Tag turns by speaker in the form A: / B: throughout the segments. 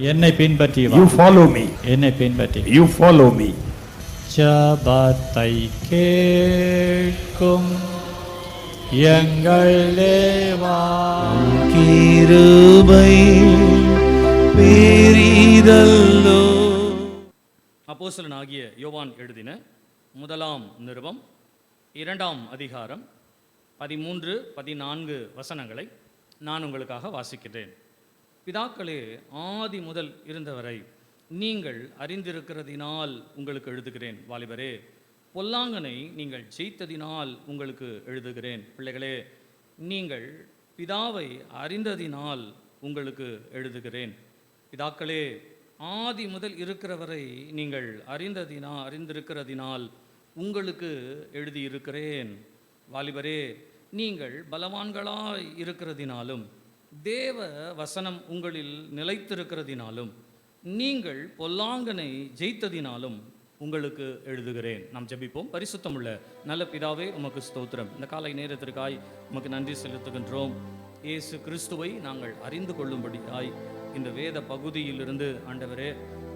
A: என்னை பின்பற்றி வா.
B: You follow me.
A: என்னை பின்பற்றி.
B: You follow me.
A: ஜபத்தை கேட்கும் எங்கள் தேவா,
C: கிருபை பெரிதல்லோ.
D: அப்போஸ்தலனாகிய யோவான் எழுதின முதலாம் நிருபம் 2ஆம் அதிகாரம் 13-14 வசனங்களை நான் உங்களுக்காக வாசிக்கிறேன். பிதாக்களே, ஆதி முதல் இருந்தவரை நீங்கள் அறிந்திருக்கிறதினால் உங்களுக்கு எழுதுகிறேன். வாலிபரே, பொல்லாங்கனை நீங்கள் ஜெயித்ததினால் உங்களுக்கு எழுதுகிறேன். பிள்ளைகளே, நீங்கள் பிதாவை அறிந்ததினால் உங்களுக்கு எழுதுகிறேன். பிதாக்களே, ஆதி முதல் இருக்கிறவரை நீங்கள் அறிந்திருக்கிறதினால் உங்களுக்கு எழுதியிருக்கிறேன். வாலிபரே, நீங்கள் பலவான்களாய் இருக்கிறதினாலும் தேவ வசனம் உங்களில் நிலைத்திருக்கிறதினாலும் நீங்கள் பொல்லாங்கனை ஜெயித்ததினாலும் உங்களுக்கு எழுதுகிறேன். நாம் ஜெபிப்போம். பரிசுத்தமுள்ள நல்ல பிதாவே, உமக்கு ஸ்தோத்திரம். இந்த காலை நேரத்திற்காய் உமக்கு நன்றி செலுத்துகின்றோம். இயேசு கிறிஸ்துவை நாங்கள் அறிந்து கொள்ளும்படியாய் இந்த வேத பகுதியிலிருந்து ஆண்டவரே,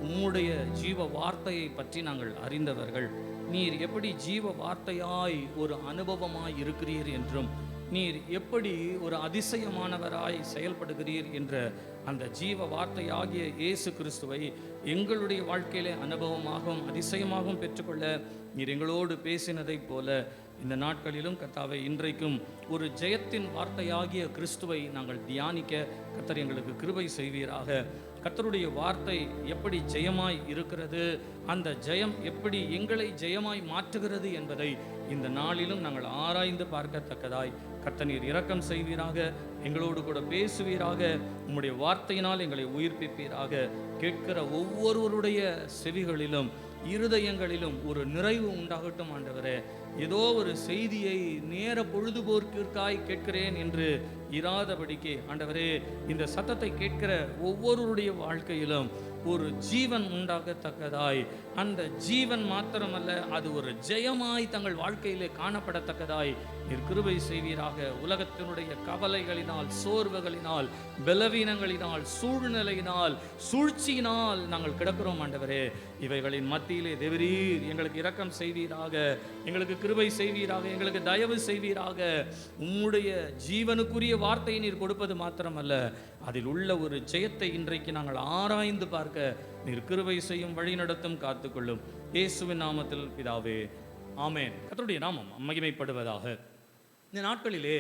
D: உம்முடைய ஜீவ வார்த்தையை பற்றி நாங்கள் அறிந்தவர்கள். நீர் எப்படி ஜீவ வார்த்தையாய் ஒரு அனுபவமாய் இருக்கிறீர் என்றும், நீர் எப்படி ஒரு அதிசயமானவராய் செயல்படுகிறீர் என்ற அந்த ஜீவ வார்த்தையாகிய இயேசு கிறிஸ்துவை எங்களுடைய வாழ்க்கையிலே அனுபவமாகவும் அதிசயமாகவும் பெற்றுக்கொள்ள நீர் எங்களோடு பேசினதைப் போல இந்த நாட்களிலும் கர்த்தாவை இன்றைக்கும் ஒரு ஜெயத்தின் வார்த்தையாகிய கிறிஸ்துவை நாங்கள் தியானிக்க கர்த்தர் எங்களுக்கு கிருபை செய்வீராக. கர்த்தருடைய வார்த்தை எப்படி ஜெயமாய் இருக்கிறது, அந்த ஜெயம் எப்படி எங்களை ஜெயமாய் மாற்றுகிறது என்பதை இந்த நாளிலும் நாங்கள் ஆராய்ந்து பார்க்கத்தக்கதாய் கர்த்தர் நீர் இரக்கம் செய்வீராக. எங்களோடு கூட பேசுவீராக. உம்முடைய வார்த்தையினால் எங்களை உயிர்ப்பிப்பீராக. கேட்கிற ஒவ்வொருவருடைய செவிகளிலும் இருதயங்களிலும் ஒரு நிறைவு உண்டாகட்டும் ஆண்டவரே. ஏதோ ஒரு செய்தியை நேர பொழுதுபோக்கிற்காய் கேட்கிறேன் என்று இராதபடிக்கு ஆண்டவரே, இந்த சத்தத்தை கேட்கிற ஒவ்வொருவருடைய வாழ்க்கையிலும் ஒரு ஜீவன் உண்டாகத்தக்கதாய், அந்த ஜீவன் மாத்திரமல்ல, அது ஒரு ஜெயமாய் தங்கள் வாழ்க்கையிலே காணப்படத்தக்கதாய் நீர் கிருபை செய்வீராக. உலகத்தினுடைய கவலைகளினால், சோர்வுகளினால், பலவீனங்களினால், சூழ்நிலையினால், சூழ்ச்சியினால் நாங்கள் கிடக்கிறோம் ஆண்டவரே. இவைகளின் மத்தியிலே தேவரீர் எங்களுக்கு இரக்கம் செய்வீராக, எங்களுக்கு கிருபை செய்வீராக, எங்களுக்கு தயவு செய்வீராக. உம்முடைய ஜீவனுக்குரிய வார்த்தையை நீர் கொடுப்பது மாத்திரமல்ல, அதில் உள்ள ஒரு ஜெயத்தை இன்றைக்கு நாங்கள் ஆராய்ந்து பார்க்க நீர் கிருபை செய்யும், வழி நடத்தும், காத்துக்கொள்ளும். இயேசுவின் நாமத்தில் பிதாவே, ஆமென். கர்த்தருடைய நாமம் மகிமைப்படுவதாக. இந்த நாட்களிலே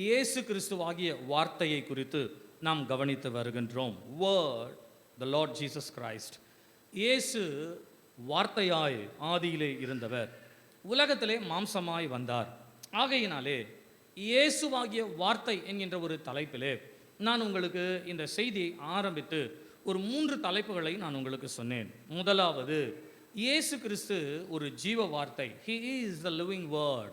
D: இயேசு கிறிஸ்துவாகிய வார்த்தையை குறித்து நாம் கவனித்து வருகின்றோம். வேர்ட், த லார்ட் ஜீசஸ் கிரைஸ்ட். இயேசு வார்த்தையாய் ஆதியிலே இருந்தவர், உலகத்திலே மாம்சமாய் வந்தார். ஆகையினாலே இயேசுவாகிய வார்த்தை என்கின்ற ஒரு தலைப்பிலே நான் உங்களுக்கு இந்த செய்தியை ஆரம்பித்து ஒரு 3 தலைப்புகளை நான் உங்களுக்கு சொன்னேன். முதலாவது, இயேசு கிறிஸ்து ஒரு ஜீவ வார்த்தை. He is the living word.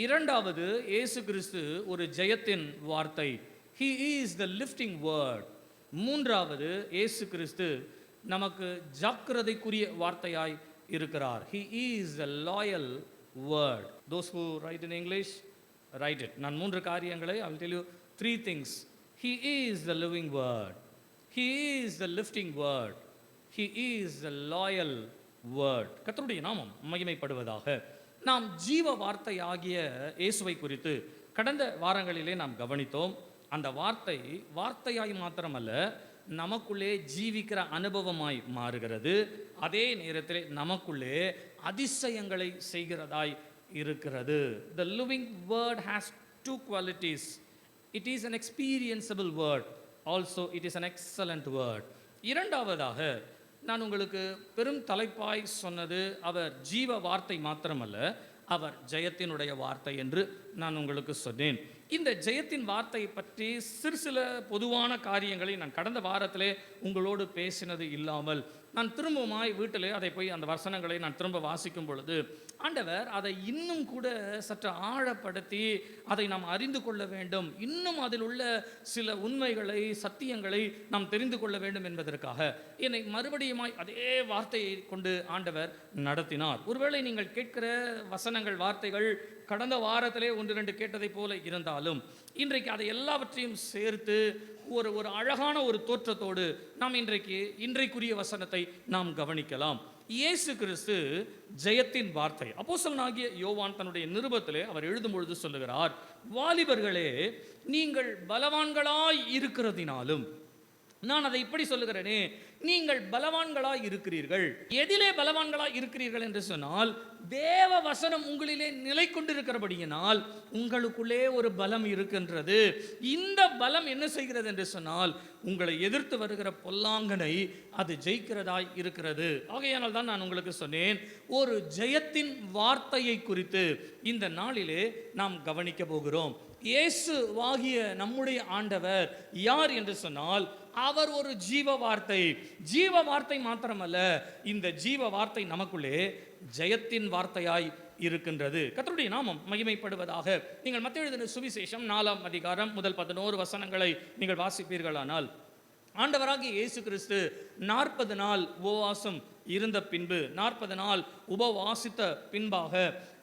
D: இரண்டாவது, இயேசு கிறிஸ்து ஒரு ஜெயத்தின் வார்த்தை. He is the lifting word. மூன்றாவது, இயேசு கிறிஸ்து நமக்கு ஜாக்கிரதைக்குரிய வார்த்தையாய் இருக்கிறார். He is the loyal word. Those who write in English, write it. நான் 3 காரியங்களை, I will tell you 3 things. He is the living word. He is the lifting word. He is the loyal word. கர்த்தருடைய நாமம் மகிமைப்படுவதாக. நாம் ஜீவ வார்த்தை ஆகிய இயேசுவை குறித்து கடந்த வாரங்களிலே நாம் கவனித்தோம். அந்த வார்த்தை வார்த்தையாய் மாத்திரமல்ல, நமக்குள்ளே ஜீவிக்கிற அனுபவமாய் மாறுகிறது. அதே நேரத்தில் நமக்குள்ளே அதிசயங்களை செய்கிறதாய் இருக்கிறது. The living word has 2 qualities. It is an experienceable word. Also, it is an excellent word. இரண்டாவதாக நான் உங்களுக்கு பெரும் தலைப்பாய் சொன்னது, அவர் ஜீவ வார்த்தை மாத்திரமல்ல, அவர் ஜெயத்தினுடைய வார்த்தை என்று நான் உங்களுக்கு சொன்னேன். இந்த ஜெயத்தின் வார்த்தை பற்றி சில பொதுவான காரியங்களை நான் கடந்த வாரத்திலே உங்களோடு பேசினது இல்லாமல் நான் திரும்பவுமாய் வீட்டிலே அதை போய் அந்த வசனங்களை நான் திரும்ப வாசிக்கும் பொழுது ஆண்டவர் அதை இன்னும் கூட சற்று ஆழப்படுத்தி அதை நாம் அறிந்து கொள்ள வேண்டும், இன்னும் அதில் உள்ள சில உண்மைகளை, சத்தியங்களை நாம் தெரிந்து கொள்ள வேண்டும் என்பதற்காக என்னை மறுபடியுமாய் அதே வார்த்தையை கொண்டு ஆண்டவர் நடத்தினார். ஒருவேளை நீங்கள் கேட்கிற வசனங்கள், வார்த்தைகள் கடந்த வாரத்திலே 1-2 கேட்டதை போல இருந்தாலும் இன்றைக்கு அதை எல்லாவற்றையும் சேர்த்து ஒரு ஒரு அழகான ஒரு தோற்றத்தோடு நாம் இன்றைக்குரிய வசனத்தை நாம் கவனிக்கலாம். இயேசு கிறிஸ்து ஜெயத்தின் வார்த்தை. அப்போஸ்தலனாகிய யோவான் தன்னுடைய நிருபத்திலே அவர் எழுதும் பொழுது சொல்லுகிறார், வாலிபர்களே நீங்கள் பலவான்களாய் இருக்கிறதினாலும், நான் அதை இப்படி சொல்லுகிறேனே, நீங்கள் பலவான்களாய் இருக்கிறீர்கள். எதிலே பலவான்களாய் இருக்கிறீர்கள் என்று சொன்னால், தேவ வசனம் உங்களிலே நிலை கொண்டிருக்கிறபடியினால் உங்களுக்குள்ளே ஒரு பலம் இருக்கின்றது. இந்த பலம் என்ன செய்கிறது என்று சொன்னால், உங்களை எதிர்த்து வருகிற பொல்லாங்கனை அது ஜெயிக்கிறதாய் இருக்கிறது. ஆகையானால் தான் நான் உங்களுக்கு சொன்னேன், ஒரு ஜெயத்தின் வார்த்தையை குறித்து இந்த நாளிலே நாம் கவனிக்க போகிறோம். இயேசுவாகிய நம்முடைய ஆண்டவர் யார் என்று சொன்னால், அவர் ஒரு ஜீவ வார்த்தை. ஜீவ வார்த்தை மாத்திரமல்ல, இந்த ஜீவ வார்த்தை நமக்குள்ளே ஜெயத்தின் வார்த்தையாய் இருக்கின்றது. கர்த்தருடைய நாமம் மகிமைப்படுவதாக. நீங்கள் மத்தேயு எழுதின சுவிசேஷம் 4ஆம் அதிகாரம் முதல் 11 வசனங்களை நீங்கள் வாசிப்பீர்களானால், ஆண்டவராகிய இயேசு கிறிஸ்து 40 நாள் உபவாசம் இருந்த பின்பு, 40 நாள் உபவாசித்த பின்பாக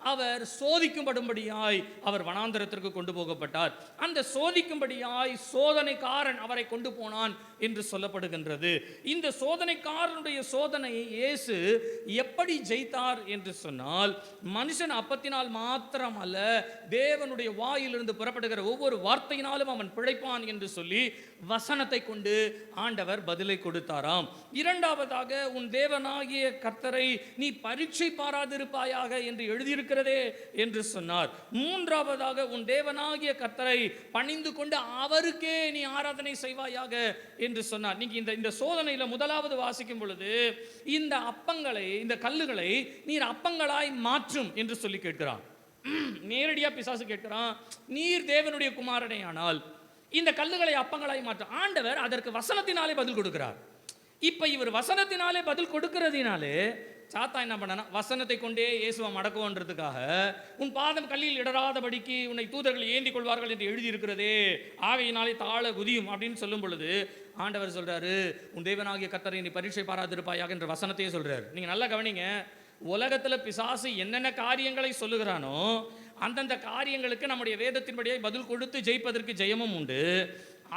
D: அவர் சோதிக்கும்படியாய் அவர் வனாந்தரத்திற்கு கொண்டு போகப்பட்டார். அந்த சோதிக்கும்படியாய் சோதனைக்காரன் அவரை கொண்டு போனான் என்று சொல்லப்படுகின்றது. இந்த சோதனைக்காரனுடைய சோதனையை இயேசு எப்படி ஜெயித்தார் என்று சொன்னால், மனுஷன் அப்பத்தினால் மாத்திரம் அல்ல, தேவனுடைய வாயிலிருந்து புறப்படுகிற ஒவ்வொரு வார்த்தையினாலும் அவன் பிழைப்பான் என்று சொல்லி வசனத்தை கொண்டு ஆண்டவர் பதிலை கொடுத்தாராம். இரண்டாவதாக, உன் தேவனாகிய கர்த்தரை நீ பரீட்சை பாராதிருப்பாயாக என்று எழுதியிருக்கிறதே என்று சொன்னார். மூன்றாவதாக, உன் தேவனாகிய கர்த்தரை பணிந்து கொண்டு அவருக்கே நீ ஆராதனை செய்வாயாக என்று சொன்னார். நீங்க இந்த சோதனையில முதலாவது வாசிக்கும் பொழுது, இந்த அப்பங்களை, இந்த கல்லுகளை நீர் அப்பங்களாய் மாற்றும் என்று சொல்லி கேட்கிறான். நேரடியா பிசாசு கேட்கிறான், நீர் தேவனுடைய குமாரனே ஆனால் இந்த கல்லுகளை அப்பங்களாய் மாற்றும். ஆண்டவர் அதற்கு வசனத்தினாலே பதில் கொடுக்கிறார். இப்ப இவர் வசனத்தினாலே பதில் கொடுக்கிறதினாலே சாத்தா என்ன பண்ணனா, வசனத்தை கொண்டே இயேசுவை மடக்குவன்றதுக்காக, உன் பாதம் கல்லில் இடராதபடிக்கு உன்னை தூதர்கள் ஏந்தி கொள்வார்கள் என்று எழுதியிருக்கிறதே, ஆகையினாலே தாழ குதியும் அப்படின்னு சொல்லும் பொழுது ஆண்டவர் சொல்றாரு, உன் தேவனாகிய கர்த்தரை நீ பரீட்சை பாராதிருப்பாயாக என்ற வசனத்தையே சொல்றாரு. நீங்க நல்லா கவனிங்க, உலகத்துல பிசாசு என்னென்ன காரியங்களை சொல்லுகிறானோ அந்தந்த காரியங்களுக்கு நம்முடைய வேதத்தின்படியே பதில் கொடுத்து ஜெயிப்பதற்கு ஜெயமும் உண்டு.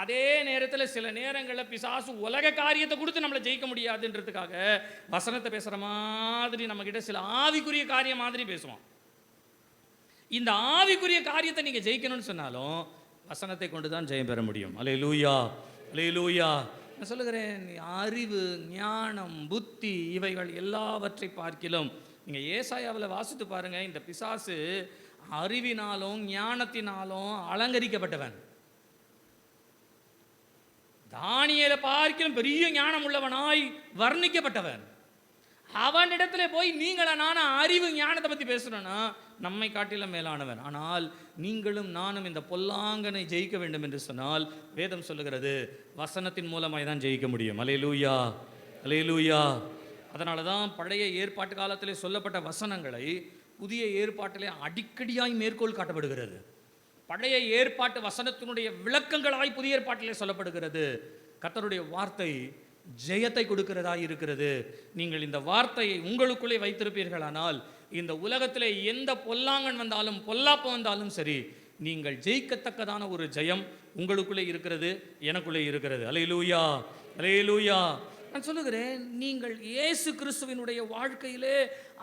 D: அதே நேரத்தில் சில நேரங்களில் பிசாசு உலக காரியத்தை கொடுத்து நம்மளை ஜெயிக்க முடியாதுன்றதுக்காக வசனத்தை பேசுகிற மாதிரி நம்மக்கிட்ட சில ஆவிக்குரிய காரியம் மாதிரி பேசுவான். இந்த ஆவிக்குரிய காரியத்தை நீங்கள் ஜெயிக்கணும்னு சொன்னாலும் வசனத்தை கொண்டு தான் ஜெயம் பெற முடியும். அல்லேலூயா, அல்லேலூயா. நான் சொல்லுகிறேன், அறிவு, ஞானம், புத்தி இவைகள் எல்லாவற்றை பார்க்கிலும் நீங்கள் ஏசாயாவில் வாசித்து பாருங்க, இந்த பிசாசு அறிவினாலும் ஞானத்தினாலும் அலங்கரிக்கப்பட்டவன். தானியேலை பார்க்கிலும் பெரிய ஞானம் உள்ளவனாய் வர்ணிக்கப்பட்டவன். அவனிடத்துல போய் நீங்களா நானும் அறிவு ஞானத்தை பற்றி பேசுகிறோன்னா நம்மை காட்டிலும் மேலானவன். ஆனால் நீங்களும் நானும் இந்த பொல்லாங்கனை ஜெயிக்க வேண்டும் என்று சொன்னால் வேதம் சொல்லுகிறது, வசனத்தின் மூலமாய் தான் ஜெயிக்க முடியும். அல்லேலூயா, அல்லேலூயா. அதனால தான் பழைய ஏற்பாட்டு காலத்திலே சொல்லப்பட்ட வசனங்களை புதிய ஏற்பாட்டிலே அடிக்கடியாய் மேற்கோள் காட்டப்படுகிறது. பழைய ஏற்பாட்டு வசனத்தினுடைய விளக்கங்களாய் புதிய ஏற்பாட்டிலே சொல்லப்படுகிறது. கர்த்தருடைய வார்த்தை ஜெயத்தை கொடுக்கிறதா இருக்கிறது. நீங்கள் இந்த வார்த்தையை உங்களுக்குள்ளே வைத்திருப்பீர்களானால் இந்த உலகத்திலே எந்த பொல்லாங்கன் வந்தாலும் பொல்லாப்பு வந்தாலும் சரி, நீங்கள் ஜெயிக்கத்தக்கதான ஒரு ஜெயம் உங்களுக்குள்ளே இருக்கிறது, எனக்குள்ளே இருக்கிறது. அல்லேலூயா, அல்லேலூயா. நான் சொல்லுகிறேன், நீங்கள் இயேசு கிறிஸ்துவினுடைய வாழ்க்கையிலே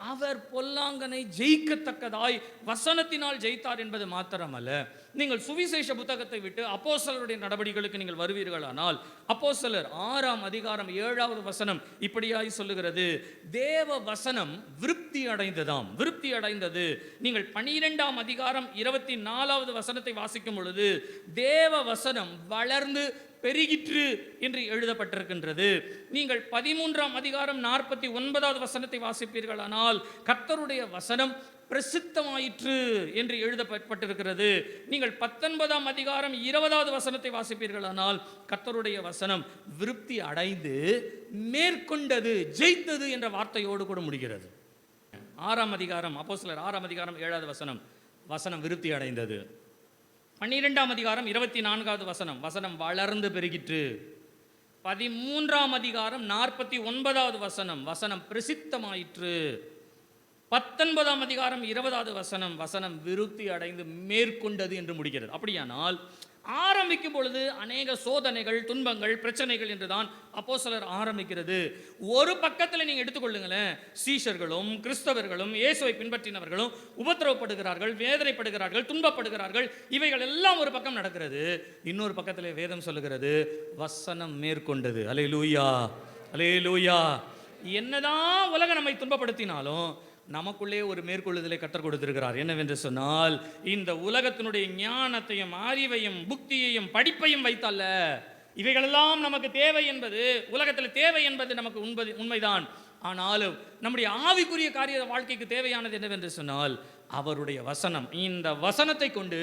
D: அவர் பொல்லாங்கனை ஜெயிக்கத்தக்கதாய் வசனத்தினால் ஜெயித்தார் என்பது மாத்திரமல்ல, நீங்கள் சுவிசேஷ புத்தகத்தை விட்டு அப்போஸ்தலருடைய நடவடிக்கைகளுக்கு நீங்கள் வருவீர்களானால், அப்போஸ்தலர் 6ஆம் அதிகாரம் 7வது வசனம் இப்படியாய் சொல்லுகிறது, தேவ வசனம் விருத்தி அடைந்ததாம், விருத்தி அடைந்தது. நீங்கள் 12ஆம் அதிகாரம் 24வது வசனத்தை வாசிக்கும் பொழுது தேவ வசனம் வளர்ந்து பெருகிற்று என்று எழுதப்பட்டிருக்கின்றது. நீங்கள் 13ஆம் அதிகாரம் 49வது வசனத்தை வாசிப்பீர்களானால் கர்த்தருடைய வசனம் பிரசித்தமாயிற்று என்று எழுதப்பட்டிருக்கிறது. நீங்கள் 19ஆம் அதிகாரம் 20வது வசனத்தை வாசிப்பீர்களானால் கர்த்தருடைய வசனம் விருத்தி அடைந்து மேற்கொண்டது, ஜெயித்தது என்ற வார்த்தையோடு கூட முடிகிறது. 6ஆம் அதிகாரம், அப்போஸ்தலர் 6ஆம் அதிகாரம் 7வது வசனம், வசனம் விருத்தி அடைந்தது. 12ஆம் அதிகாரம் 24வது வசனம், வசனம் வளர்ந்து பெருகிற்று. 13ஆம் அதிகாரம் 49வது வசனம், வசனம் பிரசித்தமாயிற்று. 19ஆம் அதிகாரம் 20வது வசனம், வசனம் விருத்தி அடைந்து மேற்கொண்டது என்று முடிகிறது. அப்படியானால் ஆரம்பிக்கும் பொழுது அநேக சோதனைகள், துன்பங்கள், பிரச்சனைகள் என்றுதான் அப்போஸ்தலர் ஆரம்பிக்கிறது. ஒரு பக்கத்தில் நீங்க எடுத்துக்கொள்ளுங்களேன், சீஷர்களும் கிறிஸ்தவர்களும் இயேசுவை பின்பற்றினவர்களும் உபத்திரவப்படுகிறார்கள், வேதனைப்படுகிறார்கள், துன்பப்படுகிறார்கள். இவைகள் எல்லாம் ஒரு பக்கம் நடக்கிறது. இன்னொரு பக்கத்தில் வேதம் சொல்லுகிறது, வசனம் மேற்கொண்டது. அல்லேலூயா, அல்லேலூயா. என்னதான் உலகம் நம்மை துன்பப்படுத்தினாலும் நமக்குள்ளே ஒரு மேற்கொள்ளுதலை கற்றுக் கொடுத்திருக்கிறார். என்னவென்று சொன்னால், இந்த உலகத்தினுடைய ஞானத்தையும் அறிவையும் புக்தியையும் படிப்பையும் வைத்தல்ல, இவைகளெல்லாம் நமக்கு தேவை என்பது, உலகத்தில் தேவை என்பது நமக்கு உண்மைதான். ஆனாலும் நம்முடைய ஆவிக்குரிய காரிய வாழ்க்கைக்கு தேவையானது என்னவென்று சொன்னால் அவருடைய வசனம். இந்த வசனத்தை கொண்டு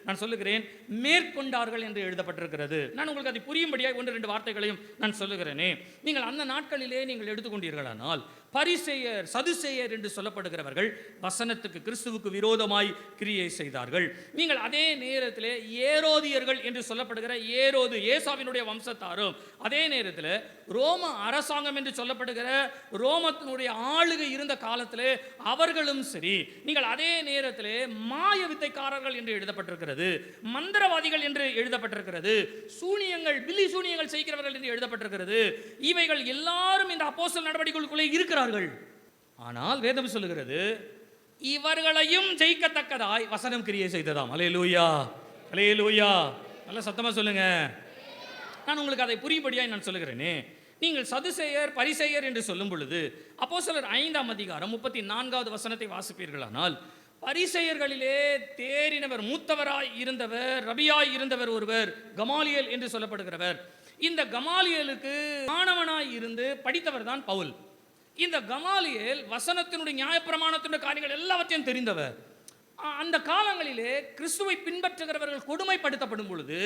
D: நான் சொல்லுகிறேன், மேற்கொண்டார்கள் என்று எழுதப்பட்டிருக்கிறது. நான் உங்களுக்கு அதை புரியும்படியாக 1-2 வார்த்தைகளையும் நான் சொல்லுகிறேனே. நீங்கள் அந்த நாட்களிலே நீங்கள் எடுத்துக்கொண்டீர்களானால், பரிசேயர் சதுசேயர் என்று சொல்லப்படுகிறவர்கள் வசனத்துக்கு, கிறிஸ்துவுக்கு விரோதமாய் கிரியை செய்தார்கள். நீங்கள் அதே நேரத்தில் ஏரோதியர்கள் என்று சொல்லப்படுகிற ஏரோது, ஏசாவினுடைய வம்சத்தாரும், அதே நேரத்தில் ரோம அரசாங்கம் என்று சொல்லப்படுகிற ரோமத்தினுடைய ஆளுகை இருந்த காலத்தில் அவர்களும் சரி. நீங்கள் அதே நேரத்தில் மாய வித்தைக்காரர்கள் என்று எழுதப்பட்டிருக்கிறது, மந்திரவாதிகள் என்று எழுதப்பட்டிருக்கிறது, சூனியங்கள், பில்லி சூனியங்கள் செய்கிறவர்கள் என்று எழுதப்பட்டிருக்கிறது. இவைகள் எல்லாரும் இந்த அப்போஸ்தலர் நடவடிக்கைகளுக்குள்ளே இருக்கிறார்கள். ஆனால் வேதம் சொல்லுகிறது, இவர்களையும் ஜெயிக்கத்தக்கதாய் வசனம் கிரியை செய்ததாம். அல்லேலூயா, அல்லேலூயா. நல்ல சத்தமா சொல்லுங்க. நான் உங்களுக்கு அதை புரியும்படியாய் நான் சொல்லுகிறேனே. நீங்கள் சதுசேயர் பரிசேயர் என்று சொல்லும் பொழுது அப்போஸ்தலர் 5ஆம் அதிகாரம் 34வது வசனத்தை வாசிப்பீர்களானால், பரிசேயர்களிலே தேறினவர், மூத்தவராய் இருந்தவர், ரபியாய் இருந்தவர் ஒருவர், கமாலியேல் என்று சொல்லப்படுகிறவர். இந்த கமாலியேலுக்கு மாணவனாய் இருந்து படித்தவர் தான் பவுல். இந்த கமாலியேல் வசனத்தினுடைய நியாயப்பிரமாணத்தினுடைய காரியங்கள் எல்லாவற்றையும் தெரிந்தவர். அந்த காலங்களிலே கிறிஸ்துவை பின்பற்றுகிறவர்கள் கொடுமைப்படுத்தப்படும் பொழுது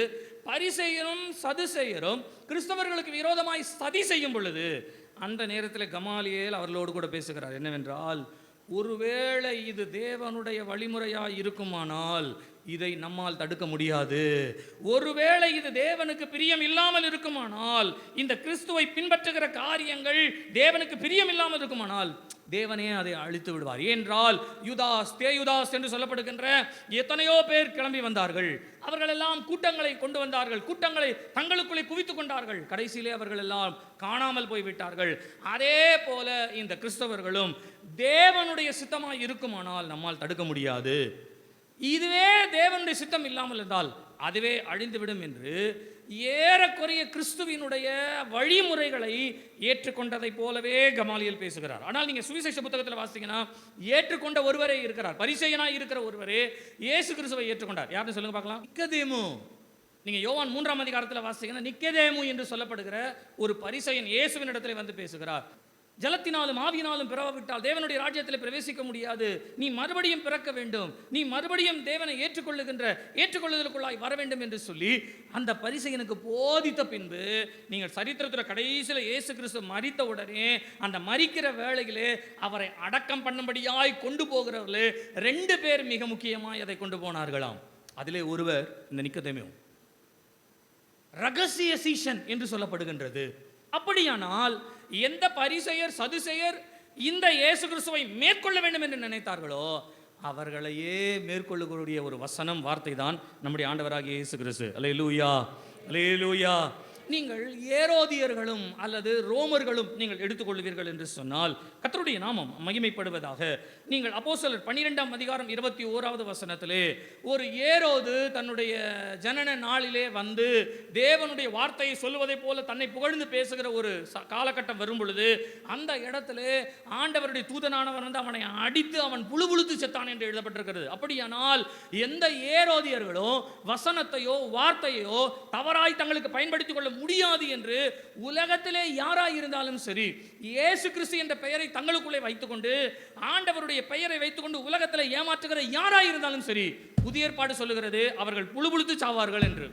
D: பரிசேயரும் சதுசேயரும் கிறிஸ்தவர்களுக்கு விரோதமாய் சதி செய்யும் பொழுது அந்த நேரத்தில் கமாலியேல் அவர்களோடு கூட பேசுகிறார். என்னவென்றால், ஒருவேளை இது தேவனுடைய வழிமுறையாக இருக்குமானால் இதை நம்மால் தடுக்க முடியாது. ஒருவேளை இது தேவனுக்கு பிரியம் இல்லாமல் இருக்குமானால், இந்த கிறிஸ்துவை பின்பற்றுகிற காரியங்கள் தேவனுக்கு பிரியம் இல்லாமல் இருக்குமானால் தேவனே அதை அழித்து விடுவார். ஏனென்றால் யூதாஸ், தேயுதாஸ் என்று சொல்லப்படுகின்ற எத்தனையோ பேர் கிளம்பி வந்தார்கள். அவர்கள் எல்லாம் கூட்டங்களை கொண்டு வந்தார்கள், கூட்டங்களை தங்களுக்குள்ளே குவித்துக் கொண்டார்கள். கடைசியிலே அவர்கள் எல்லாம் காணாமல் போய்விட்டார்கள். அதே போல இந்த கிறிஸ்தவர்களும் தேவனுடைய சித்தமாக இருக்குமானால் நம்மால் தடுக்க முடியாது. இதுவே தேவனுடைய சித்தம் இல்லாமல் இருந்தால் அதுவே அழிந்துவிடும் என்று ஏறக்குறைய கிறிஸ்துவினுடைய வழிமுறைகளை ஏற்றுக்கொண்டதை போலவே கமாலியேல் பேசுகிறார். ஆனால் நீங்க சுவிசேஷ புத்தகத்தில் வாசித்தீங்கன்னா, ஏற்றுக்கொண்ட ஒருவரே இருக்கிறார், பரிசேயனாய் இருக்கிற ஒருவரே இயேசு கிறிஸ்துவை ஏற்றுக்கொண்டார். யாருன்னு சொல்லுங்க பார்க்கலாம். நிக்கதேமு. நீங்க யோவான் 3ஆம் அதிகாரத்தில் வாசித்தீங்கன்னா, நிக்கதேமு என்று சொல்லப்படுகிற ஒரு பரிசேயன் இயேசுவின் இடத்துல வந்து பேசுகிறார். ஜலத்தினாலும் ஆவியினாலும் பிறவாவிட்டால் தேவனுடைய ராஜ்யத்தில் பிரவேசிக்க முடியாது. நீ மறுபடியும் பிறக்க வேண்டும், நீ மறுபடியும் தேவனை ஏற்றுக்கொள்ளுதலுக்குள்ளாய் வர வேண்டும் என்று சொல்லி அந்த பரிசேயனுக்கு போதித்த பின்பு, நீங்கள் சரித்திரத்தில் கடைசியில் இயேசு கிறிஸ்து மரித்த உடனே அந்த மரிக்கிற வேளையிலே அவரை அடக்கம் பண்ணும்படியாய் கொண்டு போகிறவர்களே 2 பேர் மிக முக்கியமாய் அதை கொண்டு போனார்களாம். அதிலே ஒருவர் இந்த நிக்கதேமு, ரகசிய சீஷன் என்று சொல்லப்படுகின்றது. அப்படியானால் எந்த பரிசேயர் சதுசேயர் இந்த இயேசு கிறிஸ்துவை மேற்கொள்ள வேண்டும் என்று நினைத்தார்களோ அவர்களையே மேற்கொள்ளக்கூடிய ஒரு வசனம், வார்த்தை தான் நம்முடைய ஆண்டவராகிய இயேசு கிறிஸ்து. அல்லேலூயா, அல்லேலூயா. நீங்கள் ஏரோதியர்களும் அல்லது ரோமர்களும் நீங்கள் எடுத்துக்கொள்வீர்கள் என்று சொன்னால் கர்த்தருடைய நாமம் மகிமைப்படுவதாக. நீங்கள் அப்போஸ்தலர் 12ஆம் அதிகாரம் 21வது வசனத்திலே ஒரு ஏரோது தன்னுடைய ஜனன நாளிலே வந்து தேவனுடைய வார்த்தையை சொல்லுவதை போல தன்னை புகழ்ந்து பேசுகிற ஒரு காலகட்டம் வரும் பொழுது அந்த இடத்துல ஆண்டவருடைய தூதனானவன் வந்து அவனை அடித்து அவன் புழுபுழுத்து செத்தான் என்று எழுதப்பட்டிருக்கிறது. அப்படியானால் எந்த ஏரோதியர்களோ வசனத்தையோ வார்த்தையோ தவறாய் தங்களுக்கு பயன்படுத்திக் கொள்ள முடியாது என்று உலகத்திலே யாராய் இருந்தாலும் சரி, இயேசு கிறிஸ்து என்ற பெயரை தங்களுக்குள்ளே வைத்துக்கொண்டு ஆண்டவருடைய பெயரை வைத்துக்கொண்டு உலகத்திலே ஏமாற்றுகிற யாராய் இருந்தாலும் சரி, புதிய ஏற்பாடு சொல்லுகிறது அவர்கள் புழுபுழுத்து சாவார்கள் என்று.